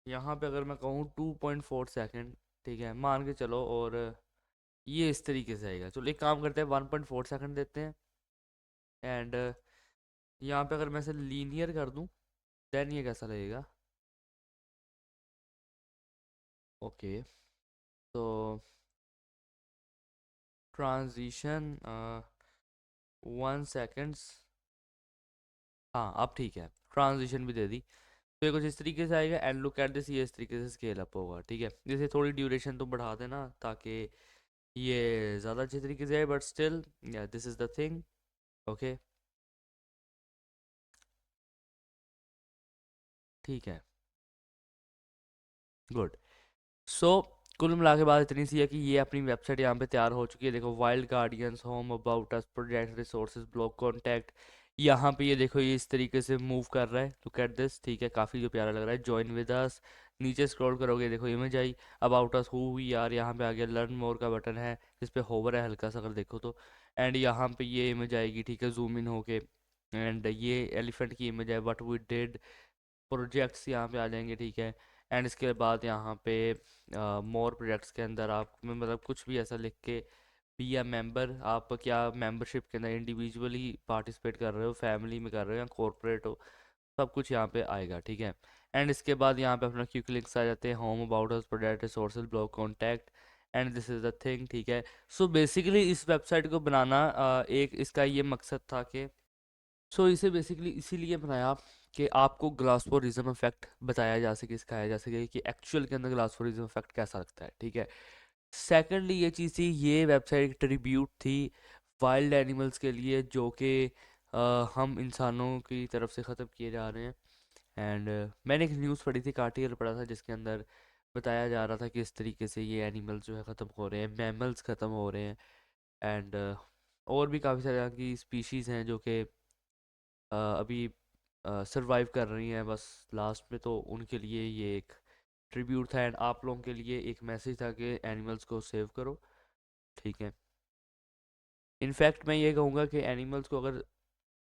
यहाँ पे अगर मैं कहूँ 2.4 सेकेंड, ठीक है, मान के चलो, और ये इस तरीके से आएगा। चलो एक काम करते हैं 1.4 सेकेंड देते हैं एंड यहाँ पे अगर मैं इसे लीनियर कर दूँ देन ये कैसा लगेगा, ओके। तो ट्रांजिशन 1 सेकेंड्स, हाँ अब ठीक है, ट्रांजिशन भी दे दी। तो ये कुछ इस तरीके से आएगा एंड लुक एट दिस, ये इस तरीके से स्केल अप होगा, ठीक है। जैसे थोड़ी ड्यूरेशन तो बढ़ा देना ताकि ये ज़्यादा अच्छे तरीके से आए, बट स्टिल या this is the thing, okay, ठीक है, गुड। सो कुल मिला के बात इतनी सी है कि ये अपनी वेबसाइट यहाँ पे तैयार हो चुकी है। देखो wild guardians, home, about us, project, resources, blog, contact, यहाँ पे ये देखो ये इस तरीके से मूव कर रहा है, लुक एट दिस, ठीक है, काफ़ी जो प्यारा लग रहा है। ज्वाइन विद अस, नीचे स्क्रॉल करोगे देखो इमेज आई, about us, who we are, यहाँ पे आ गया, लर्न मोर का बटन है जिस पे होवर है हल्का सा अगर देखो तो, एंड यहाँ पे ये इमेज आएगी, ठीक है, जूम इन होके, एंड ये एलिफेंट की इमेज है, व्हाट वी डिड, प्रोजेक्ट्स यहाँ पे आ जाएंगे, ठीक है। एंड इसके बाद यहाँ पे मोर प्रोजेक्ट्स के अंदर आप मतलब कुछ भी ऐसा लिख के बी अ मेंबर, आप क्या मेंबरशिप के अंदर इंडिविजुअली पार्टिसिपेट कर रहे हो, फैमिली में कर रहे हो या कॉर्पोरेट हो, सब कुछ यहाँ पे आएगा, ठीक है। एंड इसके बाद यहाँ पे अपना क्विक लिंक्स आ जाते हैं, home, about us, product, resources, blog, contact, and this is the thing, ठीक है। सो बेसिकली इस वेबसाइट को बनाना एक इसका ये मकसद था कि इसे बेसिकली इसीलिए बनाया कि आपको ग्लासफोरिज्म इफेक्ट बताया जा सके, सिखाया जा सके कि एक्चुअल के अंदर ग्लासफोरिज्म इफेक्ट कैसा लगता है, ठीक है। सेकेंडली ये चीज़ थी, ये वेबसाइट एक ट्रिब्यूट थी वाइल्ड एनिमल्स के लिए जो कि हम इंसानों की तरफ से ख़त्म किए जा रहे हैं। एंड मैंने एक न्यूज़ पढ़ी थी, एक आर्टिकल पढ़ा था जिसके अंदर बताया जा रहा था कि इस तरीके से ये एनिमल्स जो है ख़त्म हो रहे हैं, मैमल्स ख़त्म हो रहे हैं। एंड और भी काफ़ी सारे यहाँ की स्पीशीज़ हैं जो कि अभी सरवाइव कर रही हैं बस लास्ट में, तो उनके लिए ये एक ट्रिब्यूट था एंड आप लोगों के लिए एक मैसेज था कि एनिमल्स को सेव करो, ठीक है। इनफैक्ट मैं ये कहूँगा कि एनिमल्स को अगर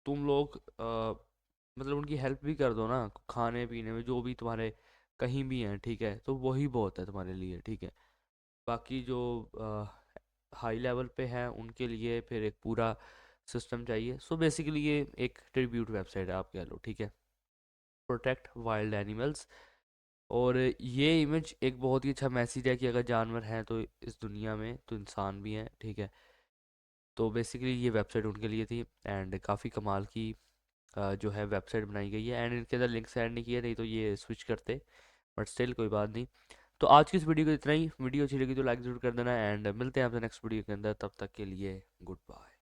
तुम लोग मतलब उनकी हेल्प भी कर दो ना, खाने पीने में जो भी तुम्हारे कहीं भी हैं, ठीक है, तो वही बहुत है तुम्हारे लिए, ठीक है। बाकी जो हाई लेवल पे हैं उनके लिए फिर एक पूरा सिस्टम चाहिए। सो बेसिकली ये एक ट्रिब्यूट वेबसाइट है आप कह लो, ठीक है, प्रोटेक्ट वाइल्ड एनिमल्स। और ये इमेज एक बहुत ही अच्छा मैसेज है कि अगर जानवर हैं तो इस दुनिया में तो इंसान भी हैं, ठीक है। तो बेसिकली ये वेबसाइट उनके लिए थी एंड काफ़ी कमाल की जो है वेबसाइट बनाई गई है। एंड इनके अंदर लिंक्स ऐड नहीं किए, नहीं तो ये स्विच करते, बट स्टिल कोई बात नहीं। तो आज की इस वीडियो को इतना ही। वीडियो अच्छी लगी तो लाइक ज़रूर कर देना एंड मिलते हैं आपसे नेक्स्ट वीडियो के अंदर। तब तक के लिए गुड बाय।